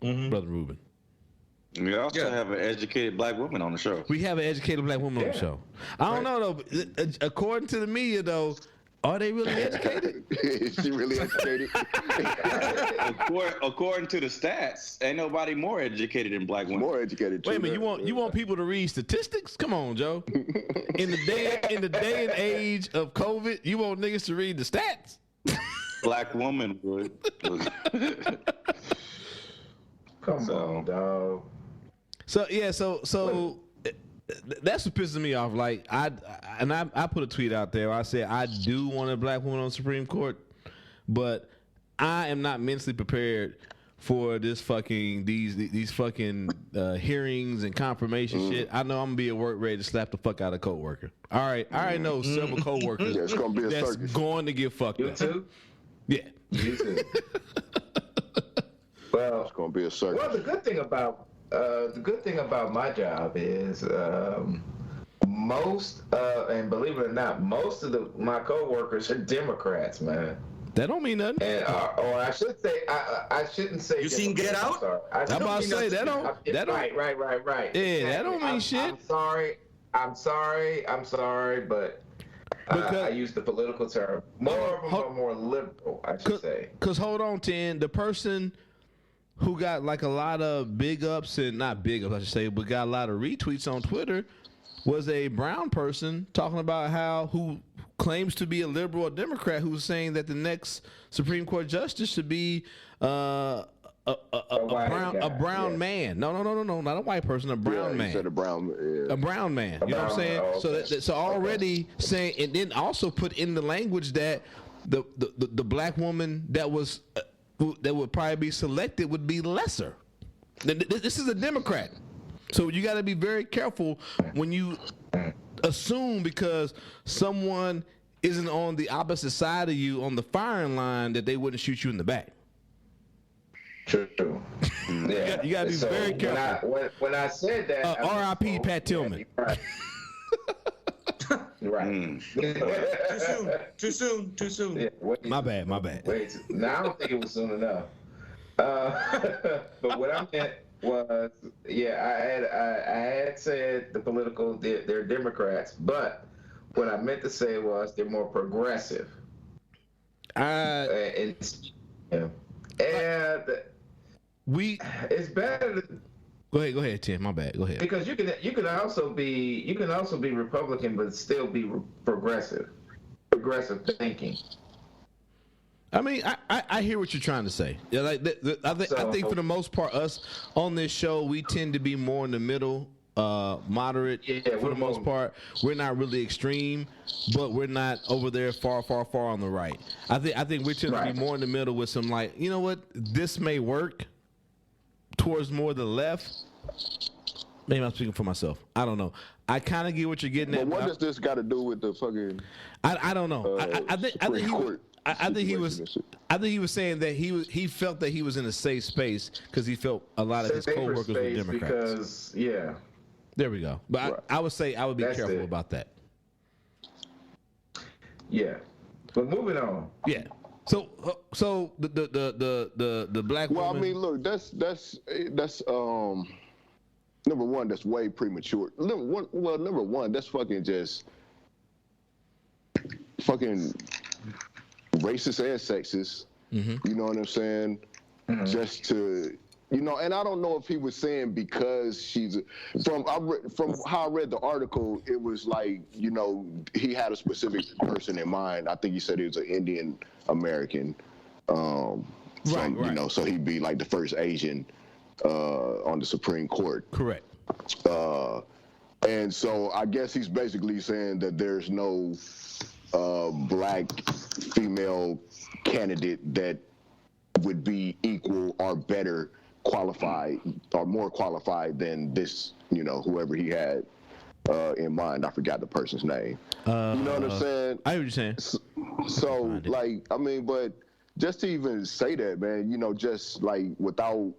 Brother Ruben. We also have an educated black woman on the show. We have an educated black woman on the show. I don't know, though. According to the media, though, are they really educated? Is she really educated? According to the stats, ain't nobody more educated than black women. More educated. Wait a minute, you want people to read statistics? Come on, Joe. In the day and age of COVID, you want niggas to read the stats? Black woman would. Come on, dog. So yeah, so that's what pisses me off. Like I put a tweet out there. Where I said I do want a black woman on the Supreme Court, but I am not mentally prepared for this fucking these fucking hearings and confirmation shit. I know I'm gonna be at work ready to slap the fuck out of a coworker. All right, I already know several coworkers it's gonna be a that's circus. going to get fucked You up. too? Yeah. You too. Well, It's gonna be a circus. well, the good thing about my job is most and believe it or not, most of my coworkers are Democrats, man. That don't mean nothing. And or I should say I shouldn't say. You seen Get Out? I'm about to say, that don't- Right. Yeah, that don't mean shit. I'm sorry, but I use the political term. More of them are more liberal, I should say. Because hold on, Ten, the person who got like a lot of big ups and not big ups, I should say, but got a lot of retweets on Twitter was a brown person talking about who claims to be a liberal or Democrat who's saying that the next Supreme Court justice should be a brown man. No, not a white person, a brown man. He said a brown man. A brown man. You know what I'm saying? Okay. So already saying, and then also put in the language that the black woman that would probably be selected would be lesser. This is a Democrat. So you got to be very careful when you assume because someone isn't on the opposite side of you on the firing line that they wouldn't shoot you in the back. True. Yeah. You gotta be very careful. When I said that, R.I.P. Pat Tillman. Right. Too soon. Yeah, My bad. Wait, now I don't think it was soon enough. But what I meant was, I had said they're Democrats, but what I meant to say was they're more progressive. It's better. Go ahead, Tim. My bad. Go ahead. Because you can also be Republican but still be progressive thinking. I mean, I hear what you're trying to say. Yeah, like I think for the most part, us on this show, we tend to be more in the middle, moderate. Yeah, for the most part, we're not really extreme, but we're not over there far on the right. I think we tend to be more in the middle with some like, you know what, this may work towards more the left. Maybe I'm speaking for myself. I don't know. I kind of get what you're getting at. But what does this got to do with the fucking? I don't know. I think he was saying that he felt that he was in a safe space because he felt a lot of his coworkers were Democrats. Because there we go. But I would say I would be careful about that. Yeah, but moving on. Yeah. So the black woman. Well, I mean, look, that's number one. That's way premature. Number one, that's fucking just fucking racist and sexist. Mm-hmm. You know what I'm saying? Mm-hmm. Just to, and I don't know if he was saying because she's from how I read the article, it was like, he had a specific person in mind. I think he said he was an Indian American. Right. So he'd be like the first Asian on the Supreme Court. Correct. And so I guess he's basically saying that there's no black female candidate that would be equal or better qualified or more qualified than this, whoever he had in mind. I forgot the person's name. You know what I'm saying? I hear what you're saying. So like, I mean, but just to even say that, man, just like without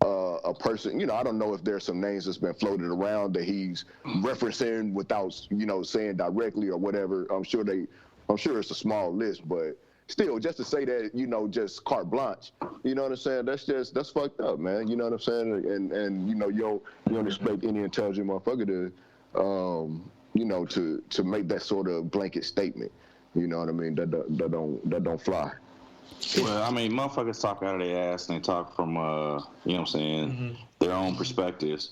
a person, I don't know if there's some names that's been floated around that he's referencing without, saying directly or whatever. I'm sure it's a small list, but still, just to say that, just carte blanche, you know what I'm saying? That's fucked up, man. You know what I'm saying? And you don't expect any intelligent motherfucker to make that sort of blanket statement. You know what I mean? That don't fly. Well, I mean, motherfuckers talk out of their ass and they talk from, their own perspectives,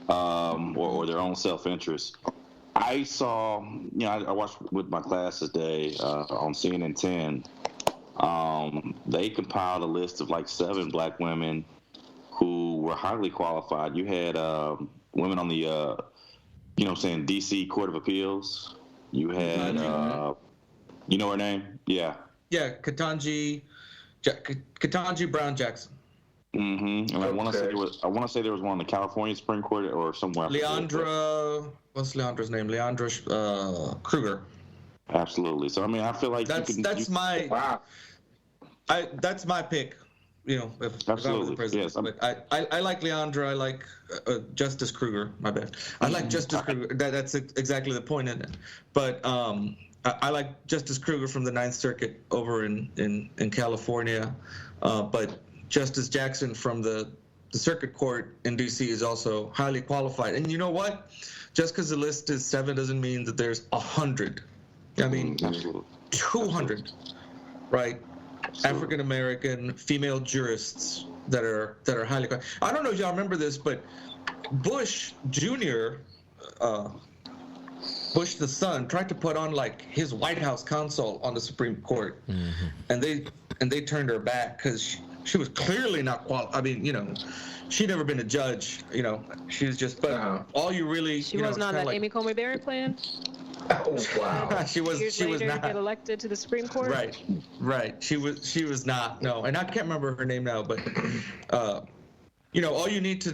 or their own self-interest. I saw, I watched with my class today on CNN 10. They compiled a list of like 7 black women who were highly qualified. You had women on the, you know what I'm saying, D.C. Court of Appeals. You had, you know her name? Yeah. Yeah, Ketanji Brown Jackson. Mm-hmm. And I want to say there was one on the California Supreme Court or somewhere. Leandra, what's Leandra's name? Leandra Kruger. Absolutely. So I mean, I feel like that's my pick. You know, if I was the president. Yes, but I like Leandra. I like Justice Kruger. My bad. I like Justice Kruger. That's exactly the point in it. But I like Justice Kruger from the Ninth Circuit over in California. But Justice Jackson from the Circuit Court in D.C. is also highly qualified. And you know what? Just because the list is 7 doesn't mean that there's 100. I mean, 200, right? African American female jurists that are highly qualified. I don't know if y'all remember this, but Bush Jr., Bush the son, tried to put on like his White House counsel on the Supreme Court, and they turned her back because she was clearly not qualified. I mean, you know, she'd never been a judge. You know, she was just. But all you really. She wasn't on that like, Amy Coney Barrett plan. Oh wow. she was not get elected to the Supreme Court. Right. She was not. No, and I can't remember her name now, but you know, all you need to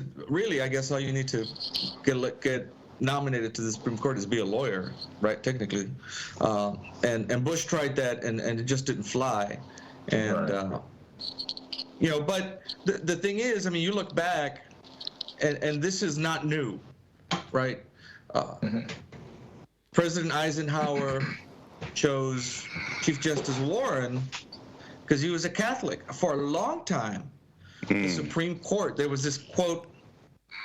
get nominated to the Supreme Court is be a lawyer, right? Technically, and Bush tried that, and it just didn't fly, and you know. But the thing is, I mean, you look back, and this is not new, right? President Eisenhower chose Chief Justice Warren because he was a Catholic. For a long time, the Supreme Court, there was this quote,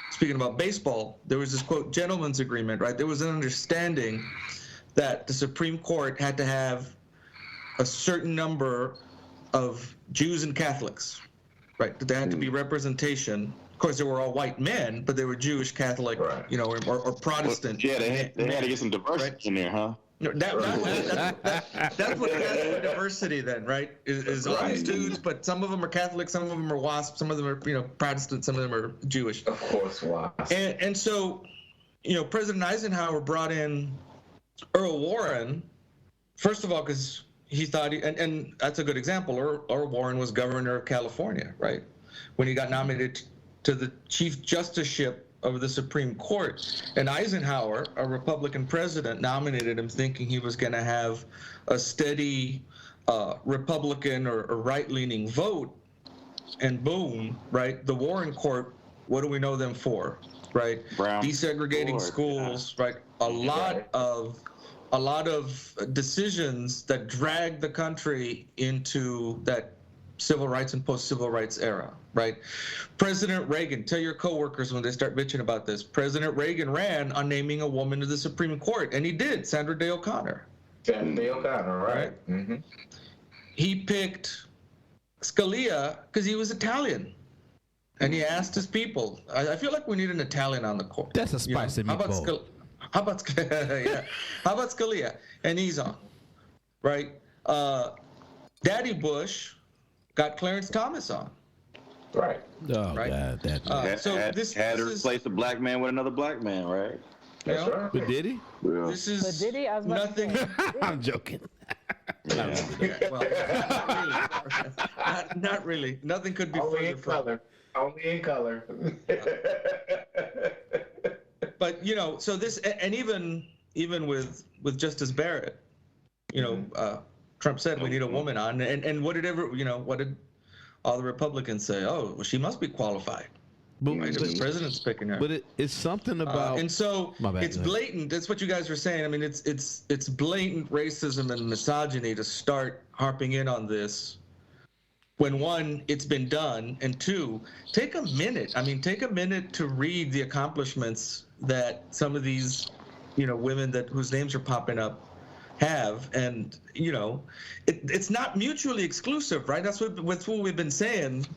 speaking about baseball, there was this quote, gentleman's agreement, right? There was an understanding that the Supreme Court had to have a certain number of Jews and Catholics, right? That there had to be representation. Of course, they were all white men, but they were Jewish, Catholic, you know, or Protestant. Yeah, they had to get some diversity in there, huh? No, that's what has for diversity then, right? Is all these dudes, but some of them are Catholic, some of them are WASP, some of them are, you know, Protestant, some of them are Jewish. Of course, WASP. And so, you know, President Eisenhower brought in Earl Warren, first of all, because he thought, and that's a good example. Earl Warren was governor of California, right? When he got nominated to the Chief Justiceship of the Supreme Court. And Eisenhower, a Republican president, nominated him thinking he was going to have a steady Republican or right-leaning vote. And boom, right? The Warren Court, what do we know them for, right? Desegregating schools, right? A lot of decisions that dragged the country into that civil rights and post-civil rights era, right? President Reagan, tell your coworkers when they start bitching about this, President Reagan ran on naming a woman to the Supreme Court, and he did, Sandra Day O'Connor. Sandra Day O'Connor, right? Mm-hmm. He picked Scalia because he was Italian, and he asked his people. I feel like we need an Italian on the court. That's a spicy meatball. How about Scalia? And he's on, right? Daddy Bush got Clarence Thomas on. Right. Oh, right? God. Had to replace a black man with another black man, right? That's right. But did he? Yeah. This is But did he? I was about to nothing. say, I'm joking. Well, not really. Nothing could be Only further in from. color. Only in color. But you know, so this, and even with Justice Barrett, you know, Trump said we need a woman on, and what did all the Republicans say? Oh, well, she must be qualified. But, Right? The president's picking her. But it's something about. And so it's blatant. That's what you guys were saying. I mean, it's blatant racism and misogyny to start harping in on this. When one, it's been done, and two, take a minute. I mean, take a minute to read the accomplishments that some of these, you know, women whose names are popping up have, and you know, it's not mutually exclusive, right? That's what we've been saying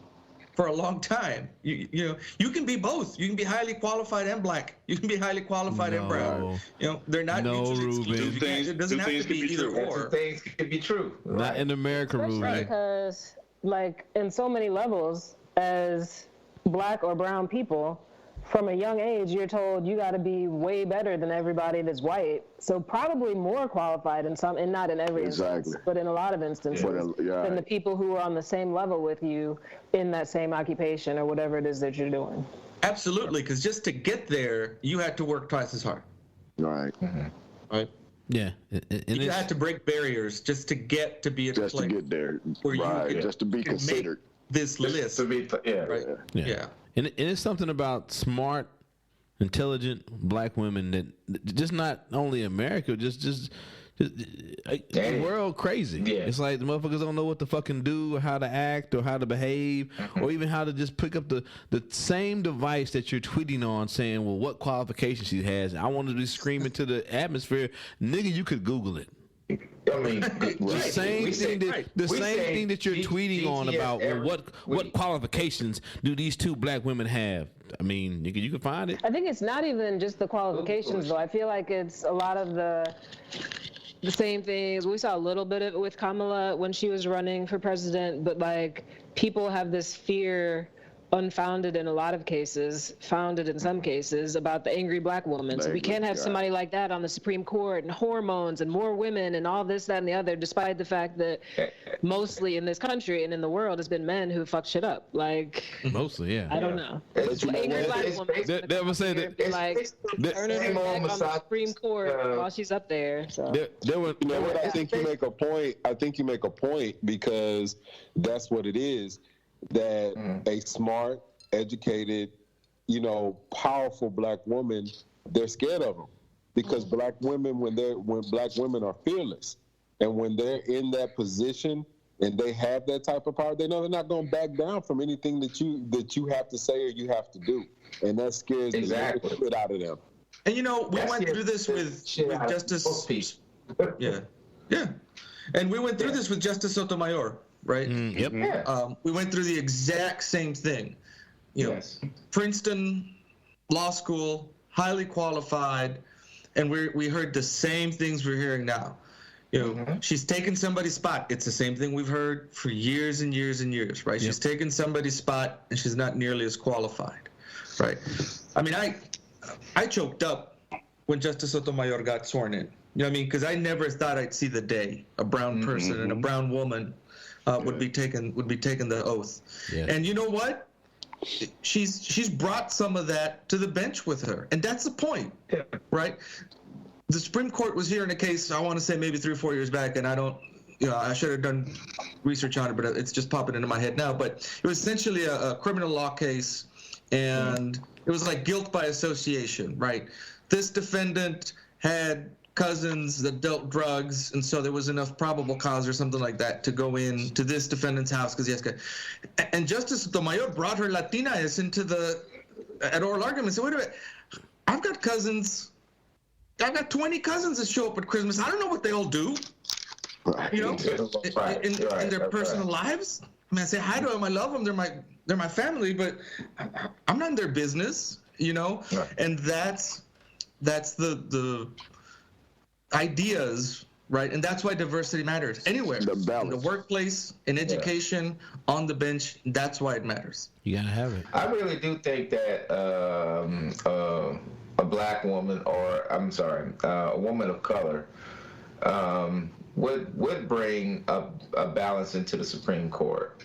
for a long time. You know, you can be both. You can be highly qualified and black. You can be highly qualified and brown. You know, they're not mutually exclusive. It doesn't have to be either or. Things can be true. Not in America, Ruben. Because, like, in so many levels, as black or brown people, from a young age, you're told you got to be way better than everybody that's white. So probably more qualified in some, and not in every instance, but in a lot of instances, than the people who are on the same level with you in that same occupation or whatever it is that you're doing. Absolutely, because just to get there, you had to work twice as hard. Right. Right. Yeah. You had to break barriers just to get to be at just a place to get there. Where right. you just to be considered. This list. To be, right. Yeah. And it's something about smart, intelligent black women that just not only America, just the world crazy. Yeah. It's like the motherfuckers don't know what to fucking do or how to act or how to behave or even how to just pick up the same device that you're tweeting on saying, well, what qualifications she has. I wanted to scream into the atmosphere. Nigga, you could Google it. I mean, the same thing that you're tweeting on about what qualifications do these two black women have? I mean, you can find it. I think it's not even just the qualifications, though. I feel like it's a lot of the same things. We saw a little bit of it with Kamala when she was running for president, but like people have this fear, unfounded in a lot of cases, founded in some cases, about the angry black woman. So we can't have somebody like that on the Supreme Court, and hormones and more women and all this, that, and the other, despite the fact that mostly in this country and in the world has been men who fuck shit up. Like mostly, yeah. I don't know. Angry black woman. Never say that. Like turning her back on the Supreme Court while she's up there. So I think you make a point. I think you make a point because that's what it is. That a smart, educated, powerful black woman, they're scared of them because black women, when black women are fearless, and when they're in that position and they have that type of power, they know they're not going to back down from anything that you have to say or you have to do, and that scares the shit out of them. And we went through this with Justice. Yeah, and we went through this with Justice Sotomayor. Right. Yep. Yeah. We went through the exact same thing. Princeton law school, highly qualified, and we heard the same things we're hearing now. She's taken somebody's spot. It's the same thing we've heard for years and years and years. Right. Yep. She's taken somebody's spot, and she's not nearly as qualified. Right. I mean, I choked up when Justice Sotomayor got sworn in. You know what I mean? Because I never thought I'd see the day a brown person and a brown woman would be taking the oath. Yeah. And you know what? She's brought some of that to the bench with her, and that's the point, right? The Supreme Court was hearing a case, I want to say maybe 3 or 4 years back, and I should have done research on it, but it's just popping into my head now. But it was essentially a criminal law case, and it was like guilt by association, right? This defendant had cousins that dealt drugs, and so there was enough probable cause or something like that to go in to this defendant's house because and Justice Sotomayor brought her Latinas into at oral argument and said, wait a minute, I've got 20 cousins that show up at Christmas. I don't know what they all do, in their personal lives. I mean, I say hi to them, I love them, they're my family, but I'm not in their business, and that's the ideas, right? And that's why diversity matters anywhere. In the workplace, in education, on the bench, that's why it matters. You gotta have it. I really do think that a black woman, or a woman of color, would bring a balance into the Supreme Court.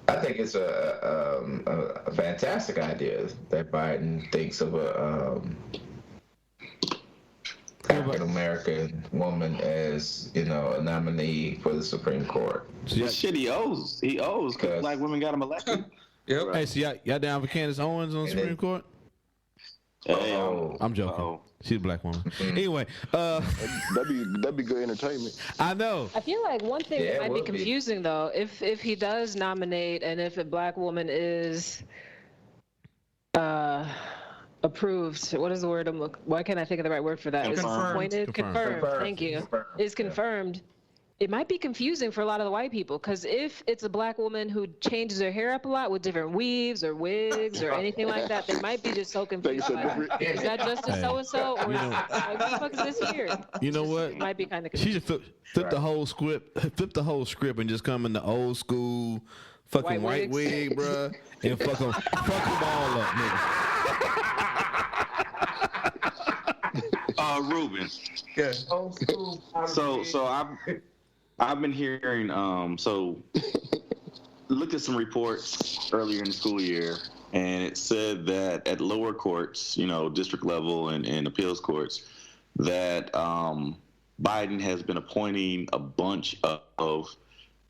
I think it's a fantastic idea that Biden thinks of a African American woman as a nominee for the Supreme Court. Shit, he owes because black women got him elected. Yep. Hey, so y'all down for Candace Owens on the Supreme Court? I'm joking. She's a black woman. Anyway, that'd be good entertainment. I know. I feel like one thing that might be confusing though, if he does nominate and if a black woman is approved, what is the word why can't I think of the right word for that? Confirmed. Confirmed. Thank you. Is confirmed. It might be confusing for a lot of the white people because if it's a black woman who changes her hair up a lot with different weaves or wigs or anything like that, they might be just so confused. Is that Justice so-and-so? Or what the fuck is this here? You know what? It might be kind of confusing. She just flip the whole script and just come in the old school, fucking white wig, bruh, and fuck them all up, nigga. Ruben. Yeah. So I've been hearing looked at some reports earlier in the school year, and it said that at lower courts, district level and appeals courts, that Biden has been appointing a bunch of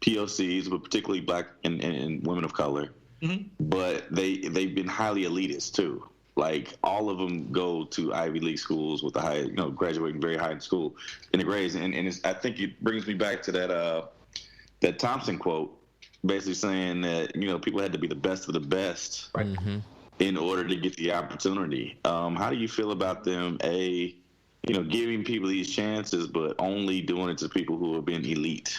POCs, but particularly black and women of color. Mm-hmm. But they've been highly elitist too. Like all of them go to Ivy League schools with the high, graduating very high in school in the grades. And I think it brings me back to that Thompson quote, basically saying that people had to be the best of the best in order to get the opportunity. How do you feel about them? Giving people these chances, but only doing it to people who have been elite.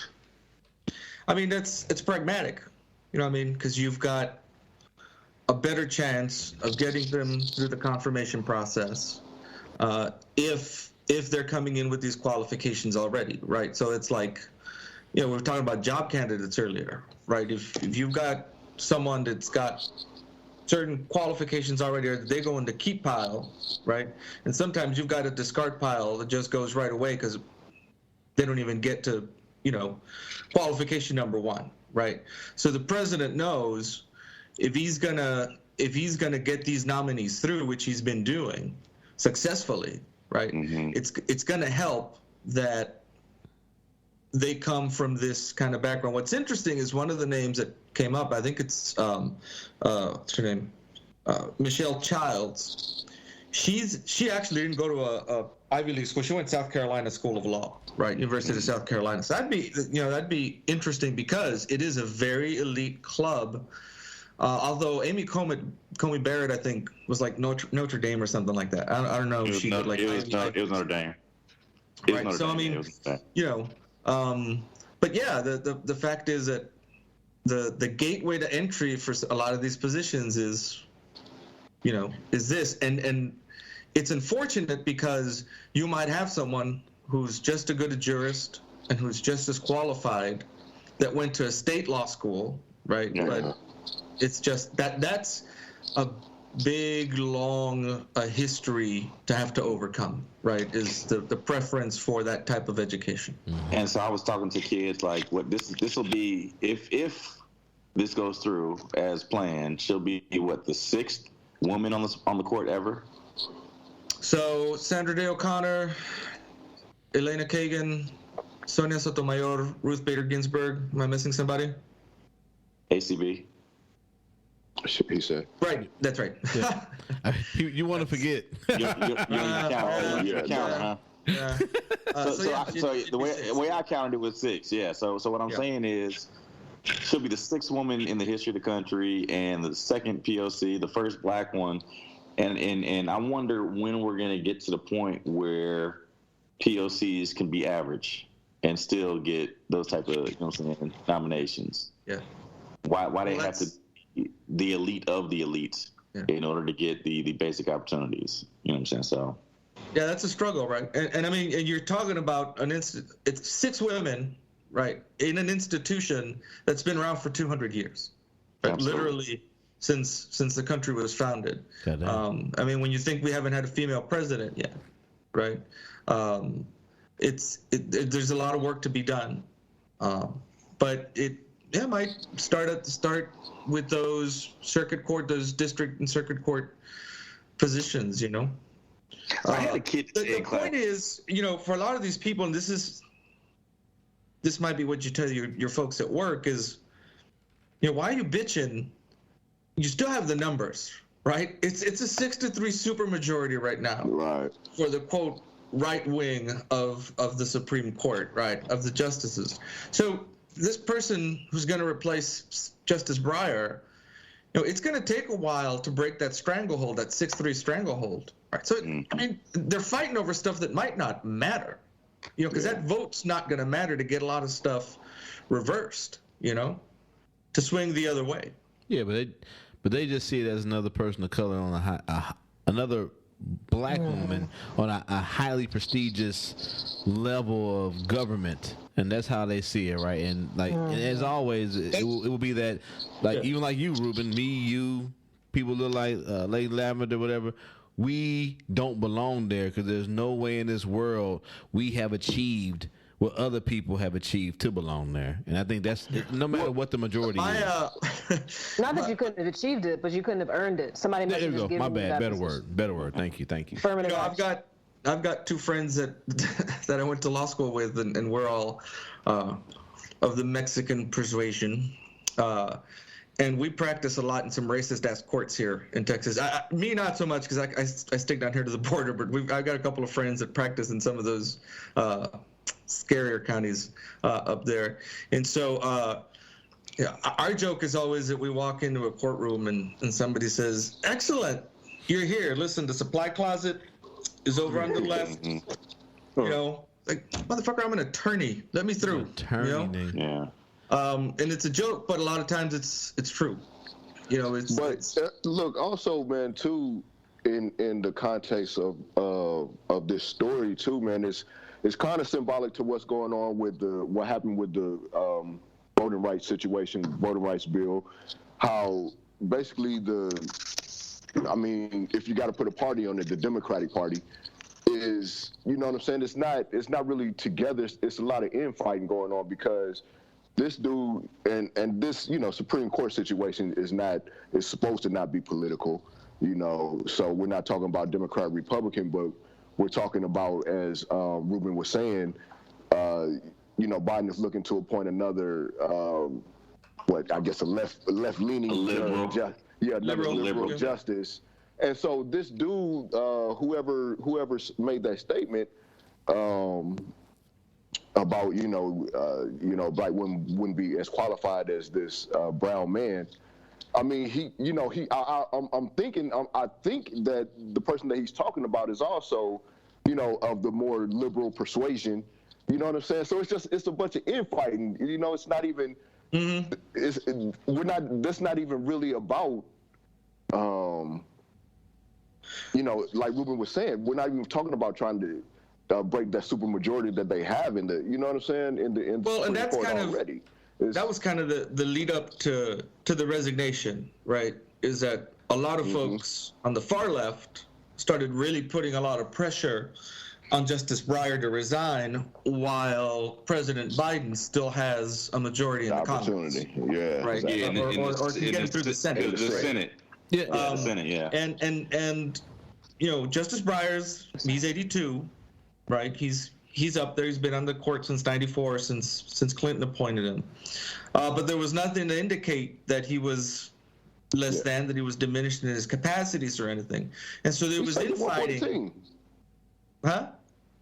I mean, it's pragmatic, because you've got a better chance of getting them through the confirmation process if they're coming in with these qualifications already, right? So it's like, we were talking about job candidates earlier, right? If you've got someone that's got certain qualifications already, or they go into keep pile, right? And sometimes you've got a discard pile that just goes right away because they don't even get to, qualification number one, right? So the president knows if he's gonna get these nominees through, which he's been doing successfully, right? Mm-hmm. It's gonna help that they come from this kind of background. What's interesting is one of the names that came up, I think it's what's her name? Michelle Childs. She actually didn't go to a Ivy League school. She went to South Carolina School of Law, right? University of South Carolina. So that'd be interesting because it is a very elite club. Although Amy Comey Barrett, I think, was like Notre Dame or something like that. I don't know if she would like. It was Notre Dame. Right. So I mean, but yeah, the fact is that the gateway to entry for a lot of these positions is this, and it's unfortunate because you might have someone who's just as good a jurist and who's just as qualified that went to a state law school, right? Yeah. But it's just that's a big, long history to have to overcome, right? Is the preference for that type of education. Mm-hmm. And so I was talking to kids like, what this will be if this goes through as planned, she'll be what, the 6th woman on the court ever. So Sandra Day O'Connor, Elena Kagan, Sonia Sotomayor, Ruth Bader Ginsburg. Am I missing somebody? ACB. He said. Right, that's right. Yeah. You want to forget. You're counting, huh? Yeah. So the way I counted it was 6. Yeah. So what I'm saying is, she'll be the 6th woman in the history of the country and the 2nd POC, the first black one, and I wonder when we're gonna get to the point where POCs can be average and still get those type of nominations. Yeah. Why they have to be the elite of the elites in order to get the basic opportunities? You know what I'm saying? So. Yeah, that's a struggle, right? And I mean, and you're talking about it's 6 women, right, in an institution that's been around for 200 years, right? Literally since the country was founded. I mean, when you think we haven't had a female president yet, right? There's a lot of work to be done, but it might start with those those district and circuit court positions, I had a kid. The point is, for a lot of these people, and this might be what you tell your folks at work is, why are you bitching? You still have the numbers, right? It's a 6-3 supermajority right now, right? For the quote right wing of the Supreme Court, right, of the justices. So this person who's going to replace Justice Breyer, it's going to take a while to break that stranglehold, that 6-3 stranglehold, right? So I mean, they're fighting over stuff that might not matter. Because that vote's not going to matter to get a lot of stuff reversed, to swing the other way. Yeah, but they just see it as another person of color on another black woman on a highly prestigious level of government, And that's how they see it, right? And like, and as always, it will be that, like, even like you, Ruben, me, you, people look like Lady Lavender, whatever. We don't belong there because there's no way in this world we have achieved what other people have achieved to belong there. And I think that's no matter what the majority is. Not that you couldn't have achieved it, but you couldn't have earned it. Somebody must have just given My you bad. that Better word. Thank you. Affirmative action. I've got two friends that I went to law school with, and we're all of the Mexican persuasion. And we practice a lot in some racist-ass courts here in Texas. Me, not so much, because I stick down here to the border, but I've got a couple of friends that practice in some of those scarier counties up there. And so our joke is always that we walk into a courtroom and somebody says, "Excellent, you're here. Listen, the supply closet is over on the left." You know, like, motherfucker, I'm an attorney. Let me through. Attorney. You know? Yeah. And it's a joke, but a lot of times it's true. You know, look, also, man, too, in the context of this story, too, man, it's kind of symbolic to what's going on with what happened with the voting rights situation, voting rights bill. How basically if you got to put a party on it, the Democratic Party is, you know what I'm saying? It's not really together. It's a lot of infighting going on because this dude and this, you know, Supreme Court situation is supposed to not be political, you know. So we're not talking about Democrat, Republican, but we're talking about, as Ruben was saying, you know, Biden is looking to appoint another, a left-leaning, liberal justice. And so this dude, whoever made that statement, about black women wouldn't be as qualified as this brown man. I mean, I think that the person that he's talking about is also, you know, of the more liberal persuasion. You know what I'm saying? So it's a bunch of infighting. You know, it's not even. That's not even really about. You know, like Ruben was saying, we're not even talking about trying to break that supermajority that they have in the, you know what I'm saying, in the and that's kind already. That was kind of the lead up to the resignation, right? Is that a lot of folks on the far left started really putting a lot of pressure on Justice Breyer to resign, while President Biden still has a majority in the Congress. Yeah, right. Exactly. Or can get it through the Senate. The Senate. Yeah, the Senate. Yeah. And you know, Justice he's 82. Right, he's up there. He's been on the court since '94, since Clinton appointed him. But there was nothing to indicate that he was less than, that he was diminished in his capacities or anything. And so there was infighting. Huh?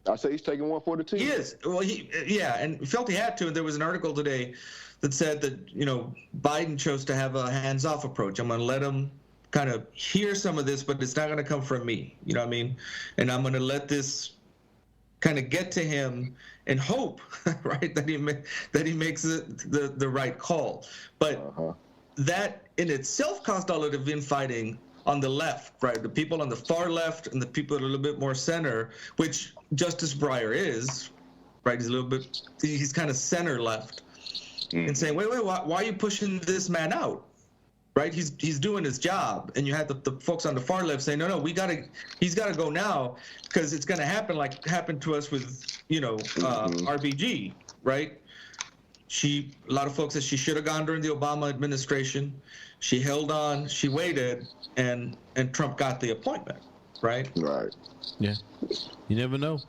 I say he's taking one for the team. He is. Well, and he felt he had to. And there was an article today that said that, you know, Biden chose to have a hands-off approach. I'm going to let him kind of hear some of this, but it's not going to come from me. You know what I mean? And I'm going to let this kind of get to him and hope, right, that he makes the right call. But that in itself caused a lot of infighting on the left, right? The people on the far left and the people a little bit more center, which Justice Breyer is, right? He's kind of center left, and saying, wait, why are you pushing this man out? Right, he's doing his job, and you had the folks on the far left saying, no, he's got to go now, because it's going to happen like happened to us with, you know, RBG, right? A lot of folks said she should have gone during the Obama administration. She held on, she waited, and Trump got the appointment, right? Right. Yeah. You never know.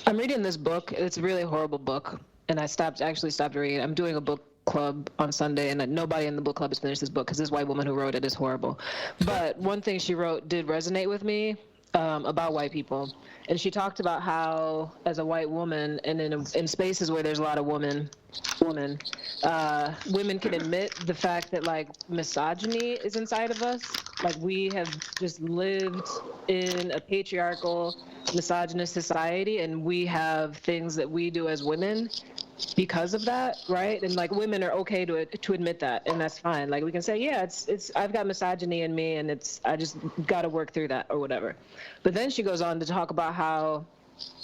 I'm reading this book. It's a really horrible book, and I stopped reading. I'm doing a book club on Sunday, and nobody in the book club has finished this book because this white woman who wrote it is horrible. But one thing she wrote did resonate with me about white people, and she talked about how, as a white woman, and in spaces where there's a lot of women can admit the fact that, like, misogyny is inside of us. Like, we have just lived in a patriarchal, misogynist society, and we have things that we do as women because of that, right? And like, women are okay to admit that, and that's fine. Like, we can say, yeah, it's I've got misogyny in me, and I just got to work through that or whatever. But then she goes on to talk about how,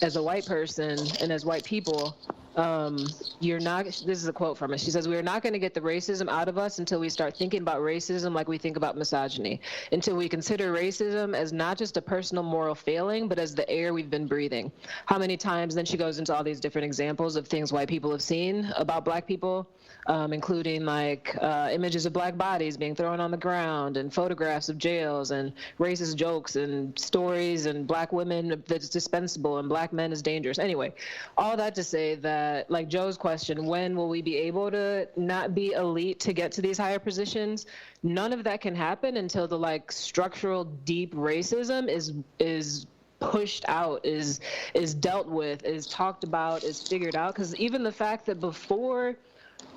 as a white person and as white people, You're not, this is a quote from it. She says, "We are not going to get the racism out of us until we start thinking about racism like we think about misogyny, until we consider racism as not just a personal moral failing, but as the air we've been breathing." How many times, then she goes into all these different examples of things white people have seen about black people, including like images of black bodies being thrown on the ground and photographs of jails and racist jokes and stories and black women that's dispensable and black men is dangerous. Anyway, all that to say that, like Joe's question, when will we be able to not be elite to get to these higher positions? None of that can happen until the like structural deep racism is pushed out, is dealt with, is talked about, is figured out. Because even the fact that before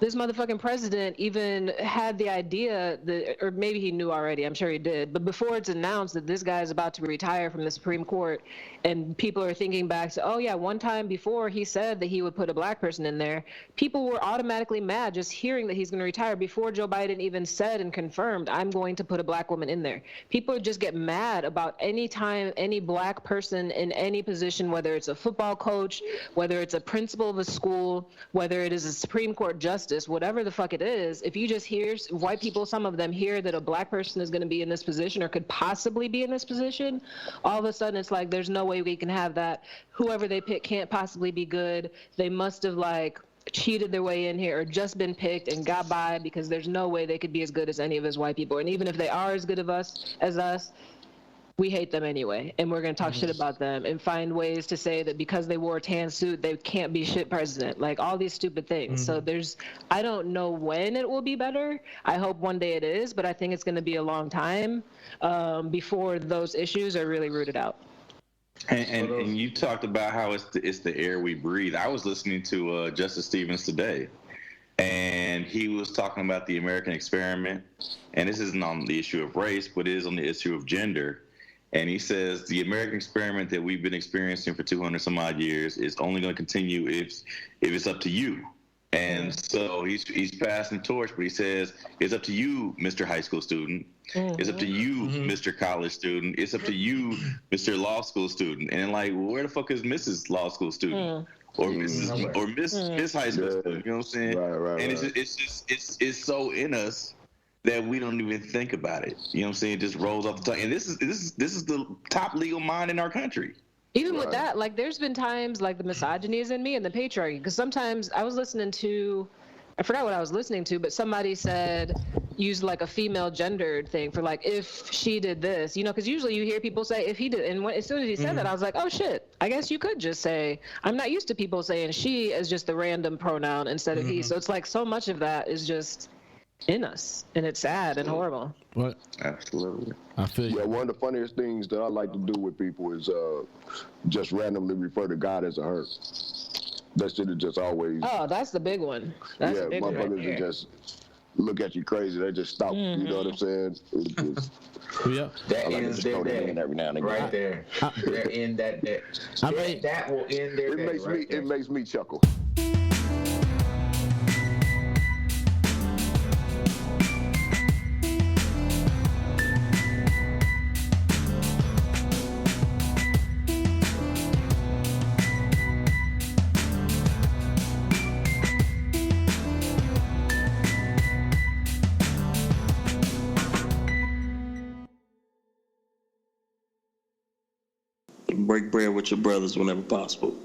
this motherfucking president even had the idea that, or maybe he knew already, I'm sure he did, but before it's announced that this guy is about to retire from the Supreme Court, and people are thinking back to, oh yeah, one time before he said that he would put a black person in there, people were automatically mad just hearing that he's going to retire before Joe Biden even said and confirmed, I'm going to put a black woman in there. People just get mad about any time any black person in any position, whether it's a football coach, whether it's a principal of a school, whether it is a Supreme Court justice, whatever the fuck it is. If you just hear white people, some of them hear that a black person is going to be in this position or could possibly be in this position, all of a sudden it's like, there's no way we can have that. Whoever they pick can't possibly be good. They must have like cheated their way in here or just been picked and got by, because there's no way they could be as good as any of us white people. And even if they are as good as us, we hate them anyway, and we're going to talk shit about them and find ways to say that because they wore a tan suit, they can't be shit president, like all these stupid things. So I don't know when it will be better. I hope one day it is, but I think it's going to be a long time before those issues are really rooted out. And you talked about how it's the air we breathe. I was listening to Justice Stevens today, and he was talking about the American experiment, and this isn't on the issue of race, but it is on the issue of gender. And he says the American experiment that we've been experiencing for 200 some odd years is only going to continue if it's up to you. And so he's passing the torch, but he says it's up to you, Mr. High School student. It's up to you, Mr. College student. It's up to you, Mr. Law School student. And like, well, where the fuck is Mrs. Law School student? Or Mrs. or Miss High School student? You know what I'm saying? Right. And it's so in us that we don't even think about it. You know what I'm saying? It just rolls off the tongue. And this is the top legal mind in our country. Even with that, like there's been times like the misogyny is in me and the patriarchy, because sometimes I was listening to, I forgot what I was listening to, but somebody said, used like a female gendered thing for like, if she did this, you know, because usually you hear people say if he did, and as soon as he said that, I was like, oh shit, I guess you could just say, I'm not used to people saying she as just the random pronoun instead of he. So it's like so much of that is just in us, and it's sad and horrible. What? Absolutely. I feel you. Yeah, one of the funniest things that I like to do with people is just randomly refer to God as a her. That shit is just always. Oh, that's the big one. That's the big one. Motherfuckers just look at you crazy. They just stop. You know what I'm saying? Yeah. That ends their day every now and again. right there. They're in that day. That will end their day. It makes me chuckle. Break bread with your brothers whenever possible.